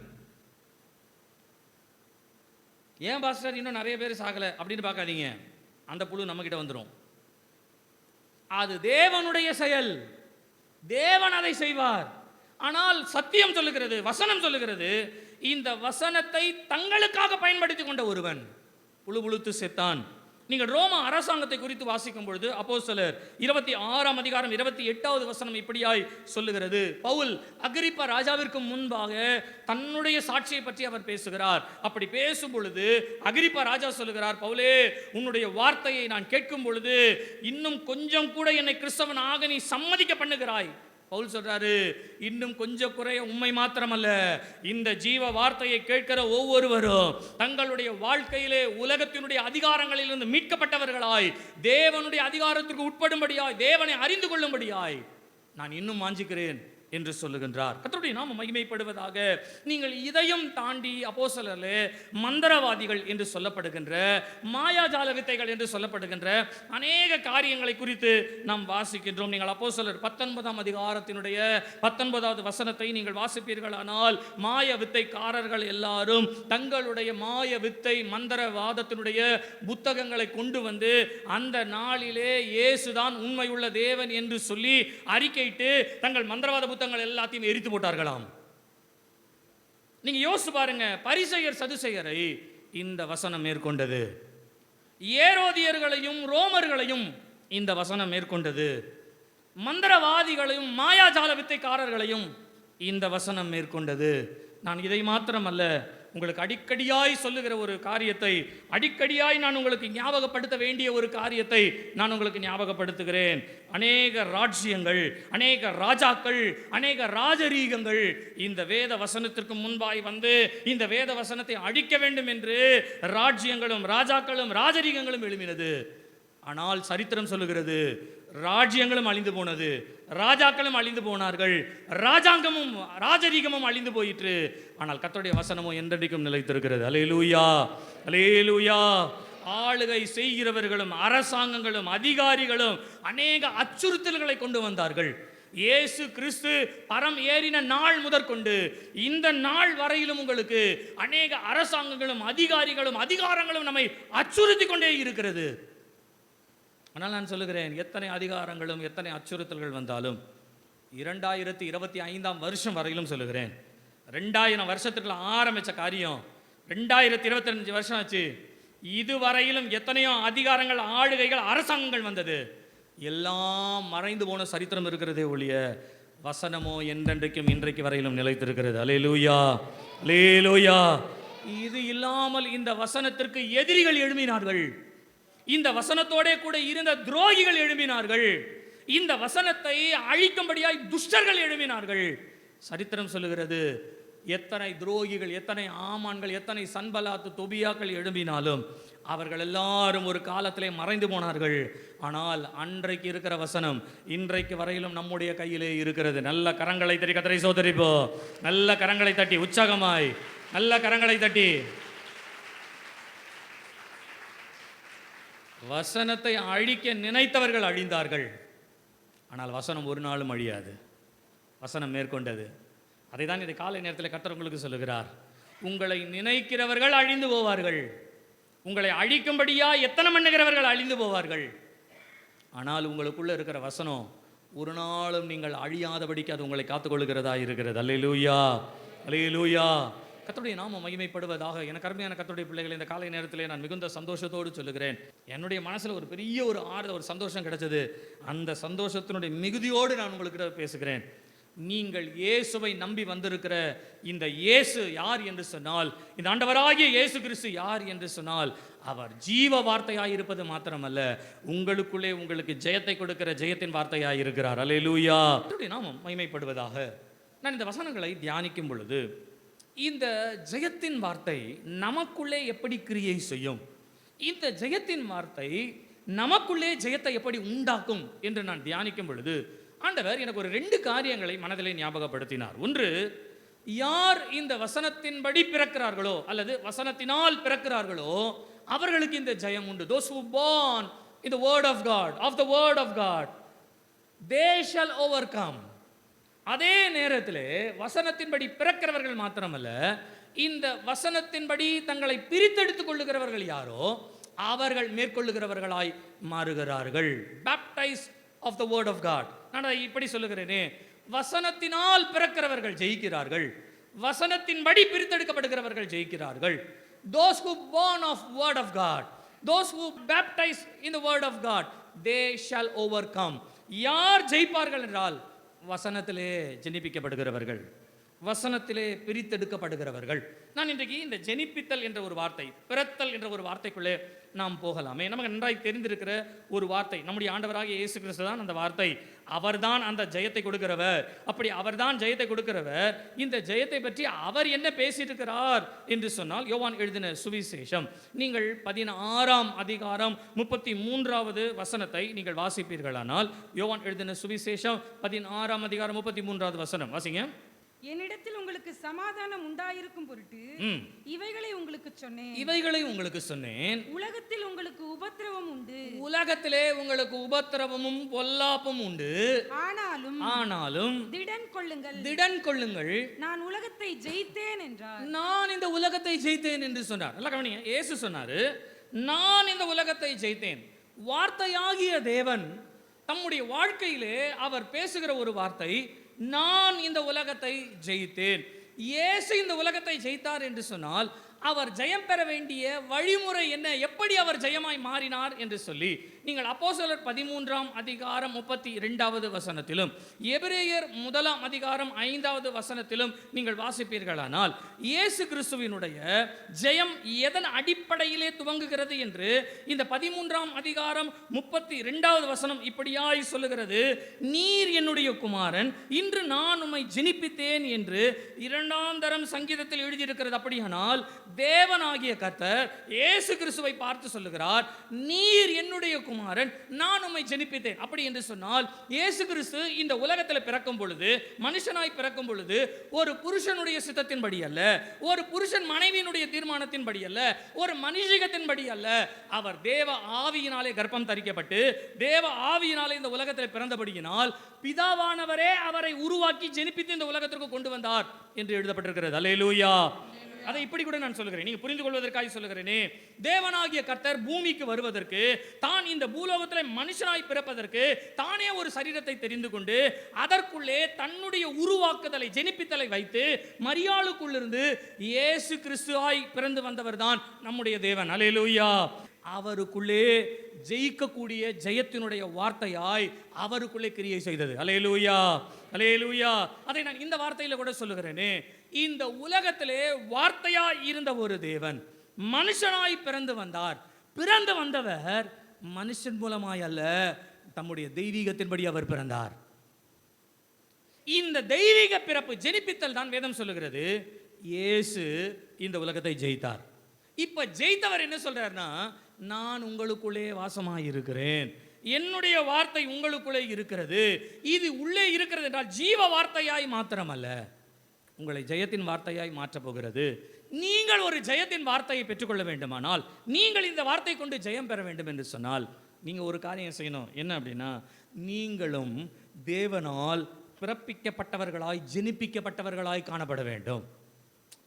D: ஏன் பாஸ்டர் இன்னும் நிறைய பேர் சாகல அப்படின்னு பார்க்காதீங்க, அந்த புழு நம்ம கிட்ட வந்துடும். அது தேவனுடைய செயல், தேவன் அதை செய்வார். ஆனால் சத்தியம் சொல்லுகிறது, வசனம் சொல்லுகிறது, இந்த வசனத்தை தங்களுக்காக பயன்படுத்தி கொண்ட ஒருவன் புழுபுழுத்து செத்தான். நீங்கள் ரோம அரசாங்கத்தை குறித்து வாசிக்கும் பொழுது அப்போஸ்தலர் 26ஆம் அதிகாரம் 28வது வசனம் இப்படியாய் சொல்லுகிறது. பவுல் அகிரிப்பா ராஜாவிற்கு முன்பாக தன்னுடைய சாட்சியை பற்றி அவர் பேசுகிறார். அப்படி பேசும் பொழுது அகிரிப்பா ராஜா சொல்லுகிறார், பவுலே, உன்னுடைய வார்த்தையை நான் கேட்கும் பொழுது இன்னும் கொஞ்சம் கூட என்னை கிறிஸ்தவன் ஆக நீ சம்மதிக்க பண்ணுகிறாய். பவுல் சொல்றாரு, இன்னும் கொஞ்சம் குறைய உண்மை மாத்திரமல்ல, இந்த ஜீவ வார்த்தையை கேட்கிற ஒவ்வொருவரும் தங்களுடைய வாழ்க்கையிலே உலகத்தினுடைய அதிகாரங்களிலிருந்து மீட்கப்பட்டவர்களாய் தேவனுடைய அதிகாரத்திற்கு உட்படும்படியாய் தேவனை அறிந்து கொள்ளும்படியாய் நான் இன்னும் வாஞ்சிக்கிறேன் என்று சொல்லுகின்றார். கர்த்தருடைய நாமம் மகிமைப்படுவதாக. நீங்கள் இதையும் தாண்டி அப்போஸ்தலர்களே மந்திரவாதிகள் என்று சொல்லப்படுகின்ற மாயாஜால வித்தைகள் என்று சொல்லப்படுகின்ற அநேக காரியங்களை குறித்து நாம் வாசிக்கின்றோம். நீங்கள் அப்போஸ்தலர் 19ஆம் அதிகாரத்தினுடைய 19வது வசனத்தை நீங்கள் வாசிப்பீர்களானால், மாய வித்தைக்காரர்கள் எல்லாரும் தங்களுடைய மாய வித்தை மந்திரவாதத்தினுடைய புத்தகங்களை கொண்டு வந்து அந்த நாளிலே இயேசுதான் உண்மையுள்ள தேவன் என்று சொல்லி அறிக்கையிட்டு தங்கள் மந்திரவாத புத்தகங்கள் எல்லாத்தையும் எரித்து போட்டார்களாம். நீங்க யோசிச்சு பாருங்க, பரிசேயர் சதுசேயரை இந்த வசனம் மேற்கொண்டது, ஏரோதியர்களையும் ரோமர்களையும் இந்த வசனம் மேற்கொண்டது, மந்திரவாதிகளையும் மாயாஜால வித்தைக்காரர்களையும் இந்த வசனம் மேற்கொண்டது. நான் இதை மாத்திரமல்ல, உங்களுக்கு அடிக்கடியாய் சொல்லுகிற ஒரு காரியத்தை, அடிக்கடியாய் நான் உங்களுக்கு ஞாபகப்படுத்த வேண்டிய ஒரு காரியத்தை நான் உங்களுக்கு ஞாபகப்படுத்துகிறேன். அநேக ராஜ்யங்கள், அநேக ராஜாக்கள், அநேக ராஜரீகங்கள் இந்த வேத வசனத்திற்கு முன்பாய் வந்து இந்த வேத வசனத்தை அழிக்க வேண்டும் என்று ராஜ்யங்களும் ராஜாக்களும் ராஜரீகங்களும் எழுப்பினது. ஆனால் சரித்திரம் சொல்லுகிறது, ராஜ்யங்களும் அழிந்து போனது, ராஜாக்களும் அழிந்து போனார்கள், ராஜாங்கமும் ராஜரீகமும் அழிந்து போயிற்று. ஆனால் கர்த்தருடைய வசனமோ என்றென்றைக்கும் நிலைத்திருக்கிறது. அல்லேலூயா, அல்லேலூயா. ஆளுகை செய்கிறவர்களும் அரசாங்கங்களும் அதிகாரிகளும் அநேக அச்சுறுத்தல்களை கொண்டு வந்தார்கள். இயேசு கிறிஸ்து பரம் ஏறின நாள் முதற்கொண்டு இந்த நாள் வரையிலும் உங்களுக்கு அநேக அரசாங்கங்களும் அதிகாரிகளும் அதிகாரங்களும் நம்மை அச்சுறுத்தி கொண்டே இருக்கிறது. ஆனால் நான் சொல்லுகிறேன், எத்தனை அதிகாரங்களும் எத்தனை அச்சுறுத்தல்கள் வந்தாலும் 2025ஆம் வருஷம் வரையிலும் சொல்லுகிறேன், 2000 வருஷத்துக்குள்ள ஆரம்பித்த காரியம் 2025 வருஷம் ஆச்சு. இதுவரையிலும் எத்தனையோ அதிகாரங்கள், ஆளுகைகள், அரசாங்கங்கள் வந்தது, எல்லாம் மறைந்து போன சரித்திரம் இருக்கிறதே ஒழிய வசனமோ என்றென்றைக்கும் இன்றைக்கு வரையிலும் நிலைத்திருக்கிறது. அல்லேலூயா, அல்லேலூயா. இது இல்லாமல் இந்த வசனத்திற்கு எதிரிகள் எழும்பினார்கள், இந்த வசனத்தோட கூட இருந்த துரோகிகள் எழும்பினார்கள், இந்த வசனத்தை அழிக்கும்படியாய் துஷ்டர்கள் எழும்பினார்கள். சரித்திரம் சொல்லுகிறது, எத்தனை துரோகிகள், எத்தனை ஆமான்கள், எத்தனை சன்பலாத்து தொபியாக்கள் எழும்பினாலும் அவர்கள் எல்லாரும் ஒரு காலத்திலே மறைந்து போனார்கள். ஆனால் அன்றைக்கு இருக்கிற வசனம் இன்றைக்கு வரையிலும் நம்முடைய கையிலே இருக்கிறது. நல்ல கரங்களை தட்டி கர்த்தரை சோதரிப்போ, நல்ல கரங்களை தட்டி உற்சாகமாய் நல்ல கரங்களை தட்டி. வசனத்தை அழிக்க நினைத்தவர்கள் அழிந்தார்கள், ஆனால் வசனம் ஒரு நாளும் அழியாது. வசனம் மேற்கொண்டது. அதை தான் இந்த காலை நேரத்தில் கர்த்தர் உங்களுக்கு சொல்லுகிறார். உங்களை நினைக்கிறவர்கள் அழிந்து போவார்கள், உங்களை அழிக்கும்படியா எத்தனை பண்ணுகிறவர்கள் அழிந்து போவார்கள். ஆனால் உங்களுக்குள்ள இருக்கிற வசனம் ஒரு நாளும் நீங்கள் அழியாதபடிக்கு அது உங்களை காத்துக்கொள்கிறதா இருக்கிறது. அல்லேலூயா, அல்லேலூயா. கர்த்தருடைய நாமம் மகிமைப்படுவதாக. எனக்கு அருமையான கர்த்தருடைய பிள்ளைகள், இந்த காலை நேரத்திலே நான் மிகுந்த சந்தோஷத்தோடு சொல்லுகிறேன், என்னுடைய மனசில் ஒரு பெரிய ஒரு ஆறுதல், ஒரு சந்தோஷம் கிடைச்சது. அந்த சந்தோஷத்தினுடைய மிகுதியோடு நான் உங்களுக்கு பேசுகிறேன். நீங்கள் இயேசுவை நம்பி வந்திருக்கிற இந்த இயேசு யார் என்று சொன்னால், இந்த ஆண்டவராகிய இயேசு கிறிஸ்து யார் என்று சொன்னால், அவர் ஜீவ வார்த்தையாய் இருப்பது மாத்திரமல்ல, உங்களுக்குள்ளே உங்களுக்கு ஜெயத்தை கொடுக்கிற ஜெயத்தின் வார்த்தையாய் இருக்கிறார். அல்லேலூயா. கர்த்தருடைய நாமம் மகிமைப்படுவதாக. நான் இந்த வசனங்களை தியானிக்கும் பொழுது இந்த ஜெயத்தின் வார்த்தை நமக்குள்ளே எப்படி கிரியை செய்யும், இந்த ஜெயத்தின் வார்த்தை நமக்குள்ளே ஜெயத்தை எப்படி உண்டாக்கும் என்று நான் தியானிக்கும் பொழுது ஆண்டவர் எனக்கு ஒரு 2 காரியங்களை மனதிலே ஞாபகப்படுத்தினார். ஒன்று, யார் இந்த வசனத்தின்படி பிறக்கிறார்களோ அல்லது வசனத்தினால் பிறக்கிறார்களோ அவர்களுக்கு இந்த ஜெயம் உண்டு. Those who born in the word of God, of the word of God, they shall overcome. அதே நேரத்தில் வசனத்தின்படி பிறக்கிறவர்கள் மாத்திரமல்ல, இந்த வசனத்தின்படி தங்களை பிரித்தெடுத்துக் கொள்ளுகிறவர்கள் யாரோ அவர்கள் மேற்கொள்ளுகிறவர்களாய் மாறுகிறார்கள். Baptized of the word of God. நான் அதை இப்படி சொல்லுகிறேனே, வசனத்தினால் பிறக்கிறவர்கள் ஜெயிக்கிறார்கள், வசனத்தின்படி பிரித்தெடுக்கப்படுகிறவர்கள் ஜெயிக்கிறார்கள். Those who born of word of God, those who baptize in the word of God, they shall overcome. யார் ஜெயிப்பார்கள் என்றால் வசனத்திலே ஜெனிப்பிக்கப்படுகிறவர்கள், வசனத்திலே பிரித்தெடுக்கப்படுகிறவர்கள். நான் இன்றைக்கு இந்த ஜெனிப்பித்தல் என்ற ஒரு வார்த்தை, பிறத்தல் என்ற ஒரு வார்த்தைக்குள்ளே நாம் போகலாமே. நமக்கு நன்றாய் தெரிந்திருக்கிற ஒரு வார்த்தை, நம்முடைய ஆண்டவராகிய இயேசு கிறிஸ்து தான் அந்த வார்த்தை. அவர்தான் அந்த ஜெயத்தை கொடுக்கிறவர். அப்படி அவர்தான் ஜெயத்தை கொடுக்கிறவர். இந்த ஜெயத்தை பற்றி அவர் என்ன பேசியிருக்கிறார் என்று சொன்னால், யோவான் எழுதின சுவிசேஷம் நீங்கள் 16ஆம் அதிகாரம் 33வது வசனத்தை நீங்கள் வாசிப்பீர்களானால், யோவான் எழுதின சுவிசேஷம் 16ஆம் அதிகாரம் 33வது வசனம் வாசிங்க.
B: என்னிடத்தில் உங்களுக்கு சமாதானம் உண்டாயிருக்கும் பொருட்டு இவைகளை உங்களுக்கு சொன்னேன். உலகத்தில் உங்களுக்கு உபத்திரவம் உண்டு.
D: உலகத்திலே உங்களுக்கு உபத்திரவமும் பொல்லாப்பும் உண்டு. ஆனாலும் திடன் கொள்ளுங்கள், நான்
B: உலகத்தை ஜெயித்தேன் என்றார்.
D: நான் இந்த உலகத்தை ஜெயித்தேன் என்று சொன்னார். நல்லா கவனிங்க, இயேசு சொன்னாரு, நான் இந்த உலகத்தை ஜெயித்தேன். வார்த்தையாகிய தேவன் தம்முடைய வாழ்க்கையிலே அவர் பேசுகிற ஒரு வார்த்தை, நான் இந்த உலகத்தை ஜெயித்தேன். இயேசு இந்த உலகத்தை ஜெயித்தார் என்று சொன்னால் அவர் ஜெயம் பெற வேண்டிய வழிமுறை என்ன, எப்படி அவர் ஜெயமாய் மாறினார் என்று சொல்லி நீங்கள் அப்போஸ்தலர் 13ஆம் அதிகாரம் 32வது வசனத்திலும் எபிரேயர் 1ஆம் அதிகாரம் 5வது வசனத்திலும் நீங்கள் வாசிப்பீர்களானால், இயேசு கிறிஸ்துவினுடைய ஜெயம் எதன் அடிப்படையிலே துவங்குகிறது என்று இந்த 13ஆம் அதிகாரம் 32வது வசனம் இப்படியாய் சொல்லுகிறது. நீர் என்னுடைய குமாரன், இன்று நான் உம்மை ஜெனிப்பித்தேன் என்று 2ஆம் தரம் சங்கீதத்தில் எழுதியிருக்கிறது. அப்படியானால் தேவனாகிய கர்த்தர் இயேசு கிறிஸ்துவை பார்த்து சொல்லுகிறார், நீர் என்னுடைய குமாரன், நான் உம்மை ஜெனிப்பித்தேன். அப்படி என்று சொன்னால் இயேசு கிறிஸ்து இந்த உலகத்தில் பிறக்கும் பொழுது, மனுஷனாய் பிறக்கும் பொழுது, ஒரு புருஷனுடைய சித்தத்தின்படி அல்ல, ஒரு புருஷன் மனைவியினுடைய தீர்மானத்தின்படி அல்ல, ஒரு மனுஷிகத்தின்படி அல்ல, அவர் தேவ ஆவியினாலே கர்ப்பம் தரிக்கப்பட்டு தேவ ஆவியினாலே இந்த உலகத்தில் பிறந்தபடியினால் பிதாவானவரே அவரை உருவாக்கி ஜெனிப்பித்து இந்த உலகத்திற்கு கொண்டு வந்தார் என்று எழுதப்பட்டிருக்கிறது. அல்லேலூயா. அதை இப்படி கூட நான் சொல்லுகிறேன், நீங்க புரிந்து கொள்வதற்காக சொல்லுகிறேனே. தேவனாகிய கர்த்தர் பூமிக்கு வருவதற்கு, தான் இந்த பூலோகத்தில் மனுஷனாய் பிறப்பதற்கு தானே ஒரு சரீரத்தை தெரிந்து கொண்டு அதற்குள்ளே தன்னுடைய உருவாக்குதலை, ஜெனிப்பித்தலை வைத்து மரியாளுக்குள்ளிருந்து இயேசு கிறிஸ்துவாய் பிறந்து வந்தவர் தான் நம்முடைய தேவன். அல்லேலூயா. அவருக்குள்ளே ஜெயிக்கக்கூடிய ஜெயத்தினுடைய வார்த்தையாய் அவருக்குள்ளே கிரியை செய்தது. அல்லேலூயா, அல்லேலூயா. அதை நான் இந்த வார்த்தையில கூட சொல்லுகிறேனே, இந்த உலகத்திலே வார்த்தையாய் இருந்த ஒரு தேவன் மனுஷனாய் பிறந்து வந்தார். பிறந்து வந்தவர் மனுஷன் மூலமாய் அல்ல, தம்முடைய தெய்வீகத்தின்படி அவர் பிறந்தார். இந்த தெய்வீக பிறப்பு, ஜெனிப்பித்தல் தான் வேதம் சொல்லுகிறது. இயேசு இந்த உலகத்தை ஜெயித்தார். இப்ப ஜெயித்தவர் என்ன சொல்றாருன்னா, நான் உங்களுக்குள்ளே வாசமாயிருக்கிறேன், என்னுடைய வார்த்தை உங்களுக்குள்ளே இருக்கிறது. இது உள்ளே இருக்கிறது என்றால் ஜீவ வார்த்தையாய் மாத்திரமல்ல, உங்களை ஜெயத்தின் வார்த்தையாய் மாற்றப் போகிறது. நீங்கள் ஒரு ஜெயத்தின் வார்த்தையை பெற்றுக்கொள்ள வேண்டுமானால், நீங்கள் இந்த வார்த்தை கொண்டு ஜெயம் பெற வேண்டும் என்று சொன்னால், நீங்க ஒரு காரியம் செய்யணும். என்ன அப்படின்னா, நீங்களும் தேவனால் பிறப்பிக்கப்பட்டவர்களாய், ஜெனிப்பிக்கப்பட்டவர்களாய் காணப்பட வேண்டும்.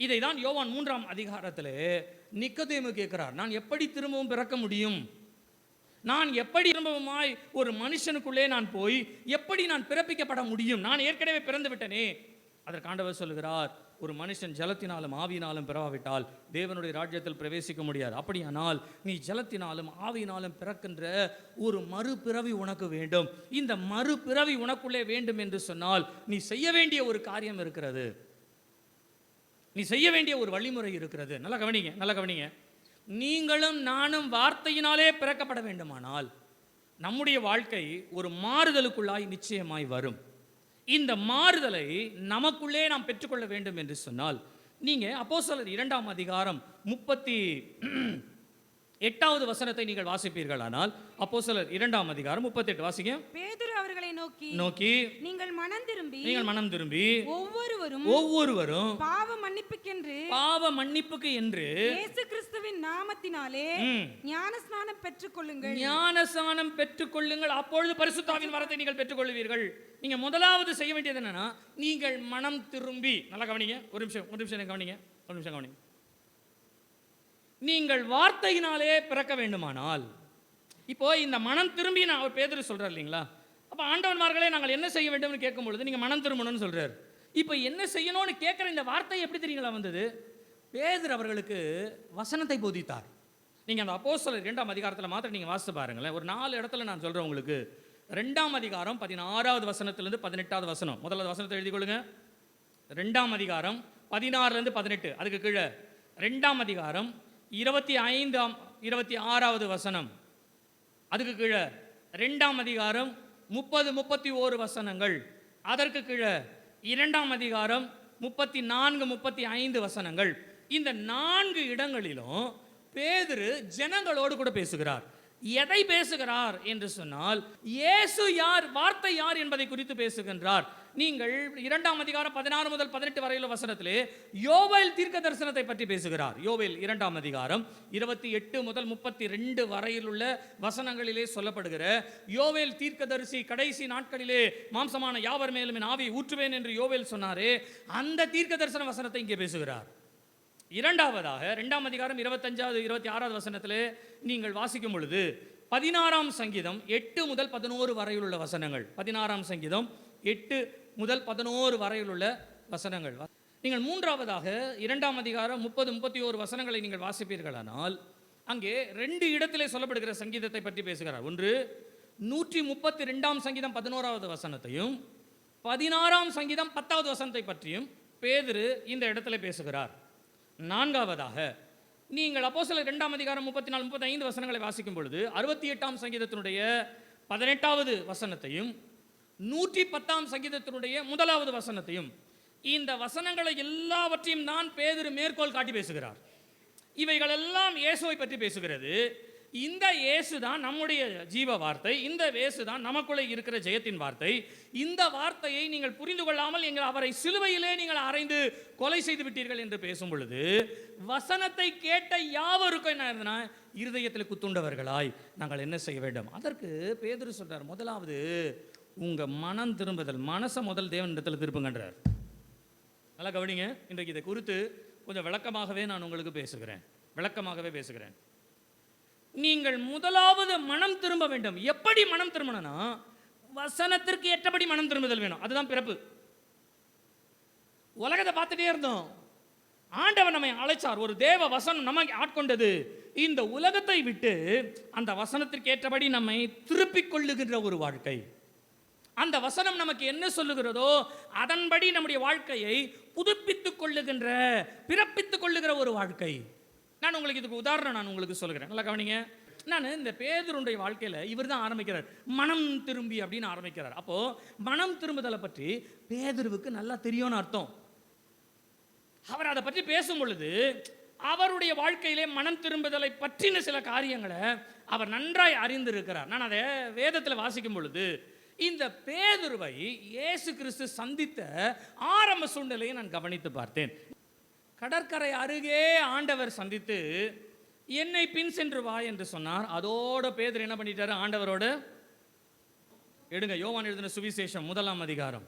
D: இதை தான் யோவான் 3ஆம் அதிகாரத்திலே நிக்கோதேமு கேட்கிறார், நான் எப்படி திரும்பவும் பிறக்க முடியும்? நான் எப்படி திரும்பவுமாய் ஒரு மனுஷனுக்குள்ளே நான் போய் எப்படி நான் பிறப்பிக்கப்பட முடியும்? நான் ஏற்கனவே பிறந்து விட்டனே. அதற்கு ஆண்டவர் சொல்லுகிறார், ஒரு மனுஷன் ஜலத்தினாலும் ஆவியினாலும் பிறவாவிட்டால் தேவனுடைய ராஜ்யத்தில் பிரவேசிக்க முடியாது. அப்படியானால் நீ ஜலத்தினாலும் ஆவியினாலும் பிறக்கின்ற ஒரு மறுபிறவி உனக்கு வேண்டும். இந்த மறுபிறவி உனக்குள்ளே வேண்டும் என்று சொன்னால் நீ செய்ய வேண்டிய ஒரு காரியம் இருக்கிறது, நீ செய்ய வேண்டிய ஒரு வழிமுறை இருக்கிறது. நல்லா கவனிங்க, நல்லா கவனிங்க. நீங்களும் நானும் வார்த்தையினாலே பிறக்கப்பட வேண்டுமானால் நம்முடைய வாழ்க்கை ஒரு மாறுதலுக்குள்ளாய் நிச்சயமாய் வரும். இந்த மாறுதலை நமக்குள்ளே நாம் பெற்றுக்கொள்ள வேண்டும் என்று சொன்னால், நீங்க அப்போஸ்தலர் 2ஆம் அதிகாரம் 38வது வசனத்தை நீங்கள் வாசிப்பீர்களானால், அப்போஸ்தலர் 2ஆம் அதிகாரம் 38 வாசிங்க.
B: பேதுரு அவர்களை நோக்கி நீங்கள் மனம் திரும்பி ஒவ்வொருவரும் பாவ மன்னிப்புக்கு என்று இயேசு கிறிஸ்துவின் நாமத்தினாலே ஞானஸ்நானம் பெற்றுக்கொள்ளுங்கள், அப்பொழுது பரிசுத்த ஆவியின் வரத்தை நீங்கள் பெற்றுக்கொள்வீர்கள். நீங்க முதலாவது செய்ய வேண்டியது என்னன்னா, நீங்கள் மனம் திரும்பி, நல்லா கவனிங்க, ஒரு நிமிஷம் கவனிங்க. நீங்கள் வார்த்தையினாலே பிறக்க வேண்டுமானால், இப்போ இந்த மனம் திரும்பி நான் பேதுரு சொல்றார் இல்லைங்களா, அப்ப ஆண்டவன்மார்களே நாங்கள் என்ன செய்ய வேண்டும்னு கேட்கும் பொழுது நீங்க மனம் திரும்பணும்னு சொல்றாரு. இப்போ என்ன செய்யணும்னு கேட்குற இந்த வார்த்தை எப்படி தெரியுங்களா வந்தது? பேதுரு அவர்களுக்கு வசனத்தை போதித்தார். நீங்கள் அந்த அப்போஸ்தலர் 2ஆம் அதிகாரத்தில் மாத்திரம் நீங்கள் வாசித்து பாருங்களேன். ஒரு 4 இடத்துல நான் சொல்கிறேன் உங்களுக்கு. 2ஆம் அதிகாரம் 16வது வசனத்திலிருந்து 18வது வசனம். முதல்ல வசனத்தை எழுதி கொள்ளுங்க. 2ஆம் அதிகாரம் 16லேருந்து 18. அதுக்கு கீழே 2ஆம் அதிகாரம் 26வது வசனம். அதுக்கு கீழே 2ஆம் அதிகாரம் 30-31 வசனங்கள். அதற்கு கீழே 2ஆம் அதிகாரம் 34-35 வசனங்கள். இந்த 4 இடங்களிலும் பேதுரு ஜனங்களோடு கூட பேசுகிறார். எதை பேசுகிறார் என்று சொன்னால், இயேசு யார், வார்த்தை யார் என்பதை குறித்து பேசுகின்றார். நீங்கள் 2ஆம் அதிகாரம் 16 முதல் 18 வரையிலுள்ள வசனத்திலே யோவேல் தீர்க்க தரிசனத்தை பற்றி பேசுகிறார். யோவேல் 2ஆம் அதிகாரம் 28 முதல் 32 வரையிலுள்ள வசனங்களிலே சொல்லப்படுகிற யோவேல் தீர்க்கதரிசி கடைசி நாட்களிலே மாம்சமான யாவர் மேலும் என் ஆவியை ஊற்றுவேன் என்று யோவேல் சொன்னாரே, அந்த தீர்க்க தரிசன வசனத்தை இங்கே பேசுகிறார். இரண்டாவதாக 2ஆம் அதிகாரம் 25வது 26வது வசனத்திலே நீங்கள் வாசிக்கும் பொழுது 16ஆம் சங்கீதம் 8 முதல் 11 வரையிலுள்ள வசனங்கள். 16ஆம் சங்கீதம் 8 முதல் 11 வரையிலுள்ள வசனங்கள். நீங்கள் மூன்றாவதாக 2ஆம் அதிகாரம் 30-31 வசனங்களை நீங்கள் வாசிப்பீர்களானால் அங்கே 2 இடத்திலே சொல்லப்படுகிற சங்கீதத்தை பற்றி பேசுகிறார். ஒன்று 132ஆம் சங்கீதம் 11வது வசனத்தையும் 16ஆம் சங்கீதம் 10வது வசனத்தை பற்றியும் பேதுரு இந்த இடத்துல பேசுகிறார். நான்காவதாக நீங்கள் அப்போஸ்தலர் 2ஆம் அதிகாரம் 34-35 வசனங்களை வாசிக்கும் பொழுது 68ஆம் சங்கீதத்தினுடைய 18வது வசனத்தையும் 110ஆம் சங்கீதத்தினுடைய 1வது வசனத்தையும், இந்த வசனங்களை எல்லாவற்றையும் தான் பேதுரு மேற்கோள் காட்டி பேசுகிறார். இவைகள் எல்லாம் இயேசுவை பற்றி பேசுகிறது. இந்த இயேசு தான் நம்முடைய ஜீவ வார்த்தை, இந்த இயேசு தான் நமக்குள்ளே இருக்கிற ஜெயத்தின் வார்த்தை. இந்த வார்த்தையை நீங்கள் புரிந்து கொள்ளாமல் அவரை சிலுவையிலே நீங்கள் அறைந்து கொலை செய்து விட்டீர்கள் என்று பேசும் பொழுது, வசனத்தை கேட்ட யாவருக்கும் என்ன இருந்தனா, இருதயத்தில் குத்துண்டவர்களாய் நாங்கள் என்ன செய்ய வேண்டும்? அதற்கு பேதுரு சொல்றார், முதலாவது உங்க மனம் திரும்புதல், மனசை முதல் தேவனிடத்தில் திருப்புங்கன்றார். நல்லா கவனிங்க. இன்றைக்கு இதை குறித்து கொஞ்சம் விளக்கமாகவே நான் உங்களுக்கு பேசுகிறேன். நீங்கள் முதலாவது மனம் திரும்ப வேண்டும். எப்படி மனம் திரும்பணும்னா, வசனத்திற்கு ஏற்றபடி மனம் திரும்புதல் வேணும். அதுதான் பிறப்பு. உலகத்தை பார்த்துட்டே இருந்தோம். ஆண்டவர் நம்மை அழைச்சார். ஒரு தேவ வசனம் நம்மை ஆட்கொண்டது. இந்த உலகத்தை விட்டு அந்த வசனத்திற்கு ஏற்றபடி நம்மை திருப்பிக் கொள்ளுகின்ற ஒரு வாழ்க்கை. அந்த வசனம் நமக்கு என்ன சொல்லுகிறதோ அதன்படி நம்முடைய வாழ்க்கையை புதுப்பித்துக் கொள்ளுகின்ற, பிறப்பித்துக் கொள்ளுகிற ஒரு வாழ்க்கை. நான் உங்களுக்கு இதுக்கு உதாரணம் நான் உங்களுக்கு சொல்கிறேன். நல்லா கவனிங்க. நான் இந்த பேதுருடைய வாழ்க்கையில் இவர் தான் ஆரம்பிக்கிறார், மனம் திரும்பி அப்படின்னு ஆரம்பிக்கிறார். அப்போ மனம் திரும்புதலை பற்றி பேதுருவுக்கு நல்லா தெரியும்னு அர்த்தம். அவர் அதை பற்றி பேசும் பொழுது அவருடைய வாழ்க்கையிலே மனம் திரும்புதலை பற்றின சில காரியங்களை அவர் நன்றாய் அறிந்திருக்கிறார். நான் அதை வேதத்தில் வாசிக்கும் பொழுது இந்த பேதுருவை இயேசு கிறிஸ்து சந்தித்த ஆரம்ப சூழ்நிலையை நான் கவனித்து பார்த்தேன். கடற்கரை அருகே ஆண்டவர் சந்தித்து என்னை பின் சென்று வா என்று சொன்னார். அதோட பேதுரு என்ன பண்ணிட்டாரு? ஆண்டவரோட எடுங்க. யோவான் எழுதின சுவிசேஷம் 1ஆம் அதிகாரம்.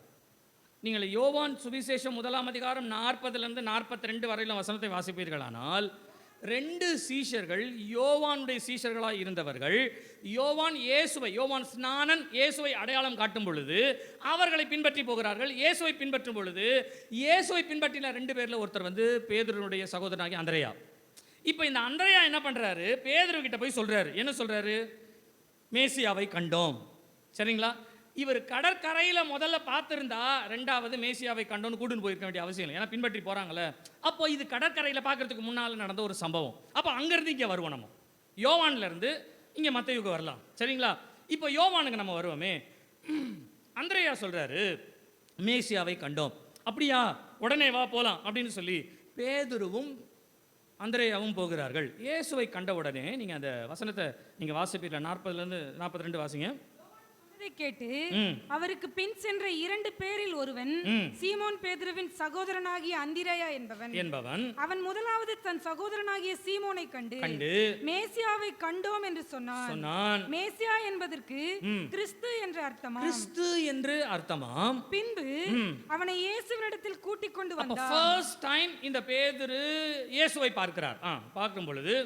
B: நீங்கள் யோவான் சுவிசேஷம் 1ஆம் அதிகாரம் 40லேருந்து 42 வரையிலும் வசனத்தை வாசிப்பீர்களானால், 2 சீஷர்கள் யோவானுடைய சீஷர்களாக இருந்தவர்கள். யோவான் ஸ்நானன் இயேசுவை அடையாளம் காட்டும் பொழுது அவர்களை பின்பற்றி போகிறார்கள். இயேசுவை பின்பற்றும் பொழுது இயேசுவை பின்பற்றின 2 பேரில் ஒருத்தர் பேதுருடைய சகோதரனாகி அந்திரேயா. இப்போ இந்த அந்திரேயா என்ன பண்ணுறாரு? பேதுரு கிட்ட போய் சொல்கிறாரு. என்ன சொல்கிறாரு? மேசியாவை கண்டோம். சரிங்களா? இவர் கடற்கரையில் முதல்ல பார்த்துருந்தா 2வது மேசியாவை கண்டோன்னு கூட்டுன்னு போயிருக்க வேண்டிய அவசியம் இல்லை. ஏன்னா பின்பற்றி போகிறாங்களே. அப்போ இது கடற்கரையில் பார்க்கறதுக்கு முன்னால் நடந்த ஒரு சம்பவம். அப்போ அங்கேருந்து இங்கே வருவோம். நம்ம யோவான்லேருந்து இங்கே மத்தேயுக்கு வரலாம். சரிங்களா? இப்போ யோவானுக்கு நம்ம வருவோமே. அந்திரேயா சொல்கிறாரு, மேசியாவை கண்டோம். அப்படியா, உடனே வா போகலாம் அப்படின்னு சொல்லி பேதுருவும் அந்திரேயாவும் போகிறார்கள். இயேசுவை கண்ட உடனே நீங்கள் அந்த வசனத்தை நீங்கள் வாசிப்பீர்கள். 40லேருந்து 42 வாசிங்க.
C: கேட்டு அவருக்கு பின் சென்ற 2 பேரில் ஒருவன் சீமோன் பேதுருவின் சகோதரனாகிய அந்திரேயா என்பவன் அவன் முதலாவது தன் சகோதரனாகிய சீமோனை கண்டு மேசியாவை கண்டோம் என்று சொன்னான். மேசியா என்பதற்கு கிறிஸ்து என்று அர்த்தமாம். பின்பு அவனை இயேசுவினிடத்தில் கூட்டிக் கொண்டு வந்தான்.
B: ஃபர்ஸ்ட் டைம் இந்த பேதுரு இயேசுவை பார்க்கிறார். பார்க்கும் பொழுது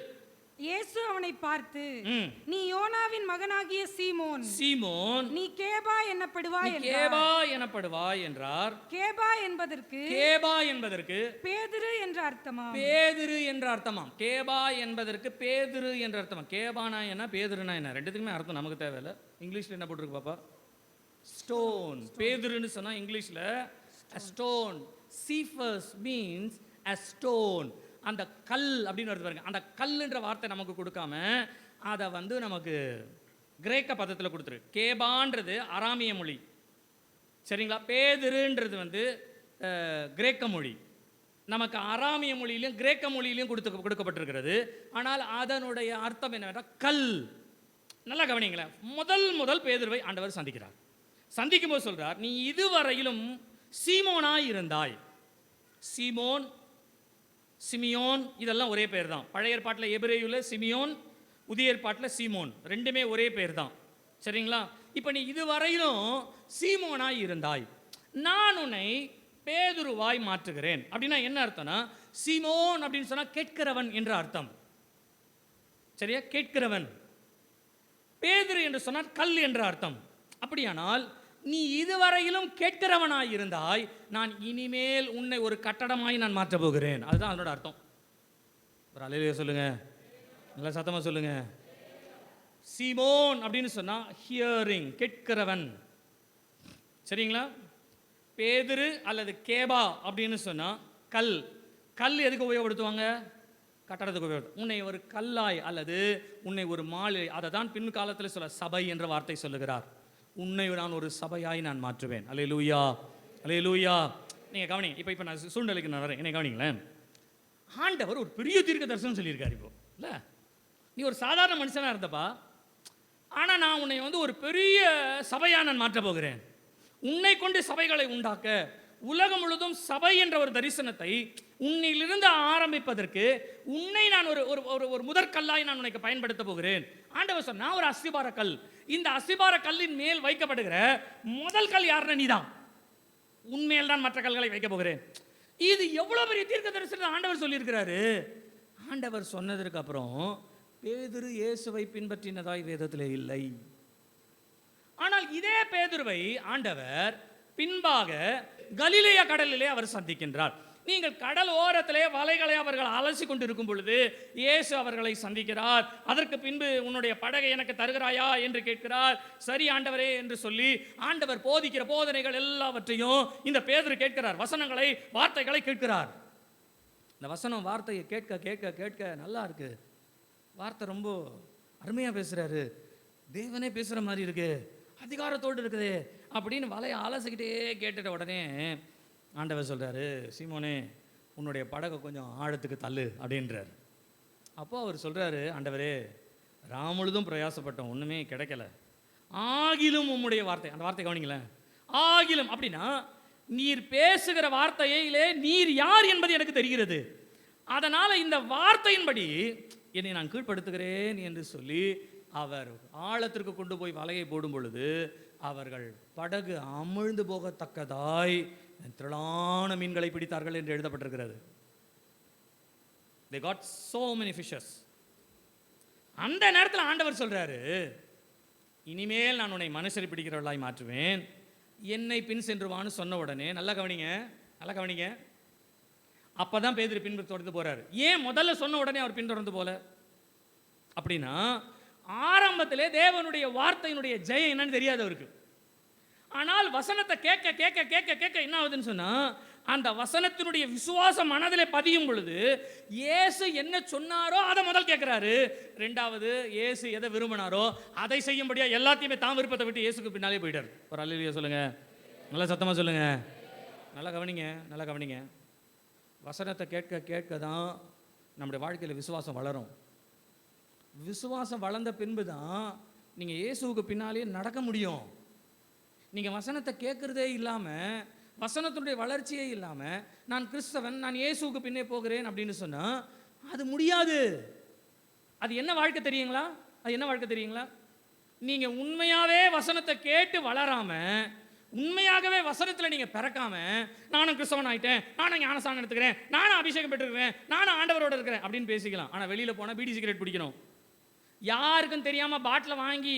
C: இயேசு அவனை பார்த்து,
B: ம்.
C: நீ யோனாவின் மகனாகிய சீமோன்,
B: சீமோன்,
C: நீ கேபா என்னப்படுவாய்
B: நீ
C: என்றார்.
B: கேபா எனப்படுவாய் என்றார்.
C: கேபா என்பதற்கு
B: கேபா என்பதற்கு
C: பேதுரு என்ற அர்த்தமா?
B: பேதுரு என்ற அர்த்தமாம். கேபா என்பதற்கு பேதுரு என்ற அர்த்தமா. கேபானா என்ன, பேதுருனா என்ன, ரெண்டுத்துக்குமே அர்த்தம் நமக்கு தேவையில்லை. இங்கிலீஷ்ல என்ன போட்டிருக்கு பாப்பா? ஸ்டோன். பேதுருன்னு சொன்னா இங்கிலீஷ்ல stone. Cephas means a stone. அந்த கல் அப்படின்னு வருது பாருங்க. அந்த கல்லுன்ற வார்த்தை நமக்கு கொடுக்காம அதை வந்து நமக்கு கிரேக்க பதத்தில் கொடுத்துரு. கேபான்றது அராமிய மொழி, சரிங்களா? பேதுருன்றது வந்து கிரேக்க மொழி. நமக்கு அராமிய மொழியிலையும் கிரேக்க மொழியிலையும் கொடுக்கப்பட்டிருக்கிறது. ஆனால் அதனுடைய அர்த்தம் என்னவென்றால் கல். நல்லா கவனிங்களேன். முதல் பேதுருவை ஆண்டவர் சந்திக்கிறார். சந்திக்கும் போது சொல்றார், நீ இதுவரையிலும் சீமோனாய் இருந்தாய். சீமோன், சிமியோன் இதெல்லாம் ஒரே பேர் தான். பழைய ஏற்பாட்டில் எபிரேயுல சிமியோன், புதிய ஏற்பாட்டில் சீமோன், ரெண்டுமே ஒரே பேர் தான், சரிங்களா? இப்போ நீ இதுவரையிலும் சீமோனாய் இருந்தாய், நான் உன்னை பேதுருவாய் மாற்றுகிறேன். அப்படின்னா என்ன அர்த்தம்னா, சீமோன் அப்படின்னு சொன்னா கேட்கிறவன் என்ற அர்த்தம், சரியா? கேட்கிறவன். பேதுரு என்று சொன்னால் கல் என்ற அர்த்தம். அப்படியானால் நீ இதுவரையிலும் கேட்கிறவனாய் இருந்தாய், நான் இனிமேல் உன்னை ஒரு கட்டடமாய் நான் மாற்ற போகிறேன். அதுதான் அதனோட அர்த்தம். ஒரு அல்லேலூயா சொல்லுங்க, நல்ல சத்தமா சொல்லுங்க. சீமோன் அப்படின்னு சொன்னா ஹியரிங், கேட்கிறவன், சரிங்களா? பேதுரு அல்லது கேபா அப்படின்னு சொன்னா கல். கல் எதுக்கு உபயோகப்படுத்துவாங்க? கட்டடத்துக்கு உபயோகம். உன்னை ஒரு கல்லாய் அல்லது உன்னை ஒரு மாலை, அதை தான் பின் காலத்தில் சொல்ல சபை என்ற வார்த்தை சொல்லுகிறார். உன்னை நான் ஒரு சபையாய் நான் மாற்றுவேன். அல்லேலூயா, அல்லேலூயா. நீங்கள் கவனிங்க. இப்போ நான் சூழ்நிலைக்கு நான் வரேன், என்ன கவனிங்களேன். ஆண்டவர் ஒரு பெரிய தீர்க்க தரிசனம் சொல்லியிருக்காரு. இப்போ இல்லை, நீ ஒரு சாதாரண மனுஷனாக இருந்தப்பா, ஆனால் நான் உன்னை வந்து ஒரு பெரிய சபையாக நான் மாற்றப் போகிறேன். உன்னை கொண்டு சபைகளை உண்டாக்க, உலகம் முழுதும் சபை என்ற ஒரு தரிசனத்தை உன்னிலிருந்து ஆரம்பிப்பதற்கு உன்னை நான் ஒரு முதற்கல்லாய் நான் உனக்கு பயன்படுத்த போகிறேன். ஆண்டவர் சொன்னா ஒரு அஸ்திபார கல். இந்த அஸ்திபார கல்லின் மேல் வைக்கப்படுகிற முதல் கல் யாருன்னா நீதான். உண்மையில் தான் மற்ற கல்களை வைக்க போகிறேன். இது எவ்வளவு பெரிய தீர்க்க தரிசனம் ஆண்டவர் சொல்லியிருக்கிறாரு. ஆண்டவர் சொன்னதற்கு அப்புறம் பேதுரு இயேசுவை பின்பற்றினதாய் வேதத்திலே இல்லை. ஆனால் இதே பேதுருவை ஆண்டவர் பின்பாக கலிலேயா கடலிலே அவர் சந்திக்கின்றார். நீங்கள் கடல் ஓரத்திலே வலைகளை அவர்கள் அலசி கொண்டிருக்கும் பொழுது இயேசு அவர்களை சந்திக்கிறார். அதற்கு பின்பு உன்னுடைய படகை எனக்கு தருகிறாயா என்று கேட்கிறார். சரி ஆண்டவரே என்று சொல்லி ஆண்டவர் போதிக்கிற போதனைகள் எல்லாவற்றையும் இந்த பேதுரு கேட்கிறார். வசனங்களை, வார்த்தைகளை கேட்கிறார். இந்த வசனம் வார்த்தையை கேட்க கேட்க கேட்க நல்லா இருக்கு. வார்த்தை ரொம்ப அருமையாக பேசுகிறாரு, தேவனே பேசுகிற மாதிரி இருக்கு, அதிகாரத்தோடு இருக்குது அப்படின்னு வலையை அலசிக்கிட்டே கேட்டுட்ட உடனே ஆண்டவர் சொல்கிறாரு, சீமோனே உன்னுடைய படகை கொஞ்சம் ஆழத்துக்கு தள்ளு அப்படின்றார். அப்போ அவர் சொல்கிறாரு, ஆண்டவரே ராமுழுதும் பிரயாசப்பட்டோம், ஒன்றுமே கிடைக்கல, ஆகிலும் உம்முடைய வார்த்தை. அந்த வார்த்தை கவனிங்களேன். ஆகிலும் அப்படின்னா நீர் பேசுகிற வார்த்தையிலே நீர் யார் என்பது எனக்கு தெரிகிறது. அதனால் இந்த வார்த்தையின்படி என்னை நான் கீழ்ப்படுத்துகிறேன் என்று சொல்லி அவர் ஆழத்திற்கு கொண்டு போய் வலையை போடும் பொழுது அவர்கள் படகு அமிழ்ந்து போகத்தக்கதாய் திரளான மீன்களை பிடித்தார்கள் என்று எழுதப்பட்டிருக்கிறது. They got so many fishes. அந்த நேரத்தில் ஆண்டவர் சொல்றாரு, இனிமேல் நான் உன்னை மனுஷரை பிடிக்கிறவர்களாய் மாற்றுவேன், என்னை பின் சென்றுவான்னு சொன்ன உடனே நல்லா கவனிங்க, நல்லா கவனிங்க. அப்பதான் பேதுரு பின் தொடர்ந்து போறாரு. ஏன் முதல்ல சொன்ன உடனே அவர் பின்தொடர்ந்து போல அப்படின்னா, ஆரம்பத்திலே தேவனுடைய வார்த்தையினுடைய ஜெயம் என்னன்னு தெரியாது அவருக்கு. ஆனால் வசனத்தை கேட்க கேட்க கேட்க கேட்க என்ன ஆகுதுன்னு சொன்னா, அந்த வசனத்தினுடைய விசுவாசம் மனதிலே பதியும் பொழுது இயேசு என்ன சொன்னாரோ அதை முதல் கேட்கிறாரு. ரெண்டாவது இயேசு எதை விரும்பினாரோ அதை செய்யும்படியா எல்லாத்தையுமே தான் விருப்பத்தை விட்டு இயேசுக்கு பின்னாலே போயிட்டார். ஒரு அல்லேலூயா சொல்லுங்க, நல்லா சத்தமா சொல்லுங்க, நல்லா கவனிங்க, நல்லா கவனிங்க. வசனத்தை கேட்க கேட்க தான் நம்முடைய வாழ்க்கையில் விசுவாசம் வளரும். விசுவாசம் வளர்ந்த பின்பு தான் நீங்கள் இயேசுவுக்கு பின்னாலேயே நடக்க முடியும். நீங்கள் வசனத்தை கேட்குறதே இல்லாமல், வசனத்தினுடைய வளர்ச்சியே இல்லாமல் நான் கிறிஸ்தவன், நான் இயேசுவுக்கு பின்னே போகிறேன் அப்படின்னு சொன்னால் அது முடியாது. அது என்ன வாழ்க்கை தெரியுங்களா? அது என்ன வாழ்க்கை தெரியுங்களா? நீங்கள் உண்மையாகவே வசனத்தை கேட்டு வளராமல் உண்மையாகவே வசனத்தில் நீங்கள் பிறக்காம நானும் கிறிஸ்தவன் ஆயிட்டேன், நானும் ஞானஸ்நானம் எடுத்துக்கிறேன், நானும் அபிஷேகம் பெற்றுக்கிறேன், நானும் ஆண்டவரோட இருக்கிறேன் அப்படின்னு பேசிக்கலாம். ஆனால் வெளியில் போனால் பீடி சிகரெட் பிடிக்கணும். யாருக்கும் தெரியாமல் பாட்டில் வாங்கி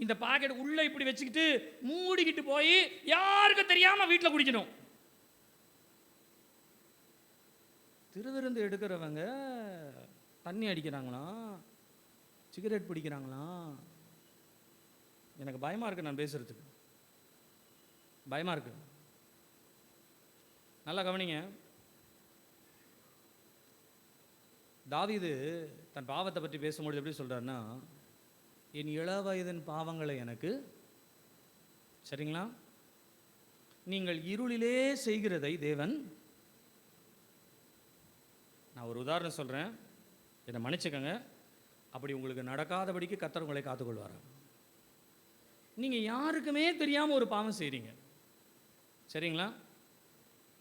B: இந்த பாக்கெட் உள்ளே இப்படி வச்சுக்கிட்டு மூடிக்கிட்டு போய் யாருக்கும் தெரியாமல் வீட்டில் குடிக்கணும். திருவிருந்து எடுக்கிறவங்க தண்ணி அடிக்கிறாங்களாம், சிகரெட் பிடிக்கிறாங்களாம். எனக்கு பயமாக இருக்குது, நான் பேசுகிறதுக்கு பயமாக இருக்கு. நல்லா கவனிங்க. தாவீது தன் பாவத்தை பற்றி பேசும்பொழுது எப்படி சொல்கிறாருன்னா, என் இளவயதின் பாவங்களை எனக்கு, சரிங்களா, நீங்கள் இருளிலே செய்கிறதை தேவன், நான் ஒரு உதாரணம் சொல்கிறேன், என்னை மன்னிச்சுக்கங்க, அப்படி உங்களுக்கு நடக்காதபடிக்கு கர்த்தர் உங்களை காத்துக்கொள்வார். நீங்கள் யாருக்குமே தெரியாமல் ஒரு பாவம் செய்கிறீங்க, சரிங்களா?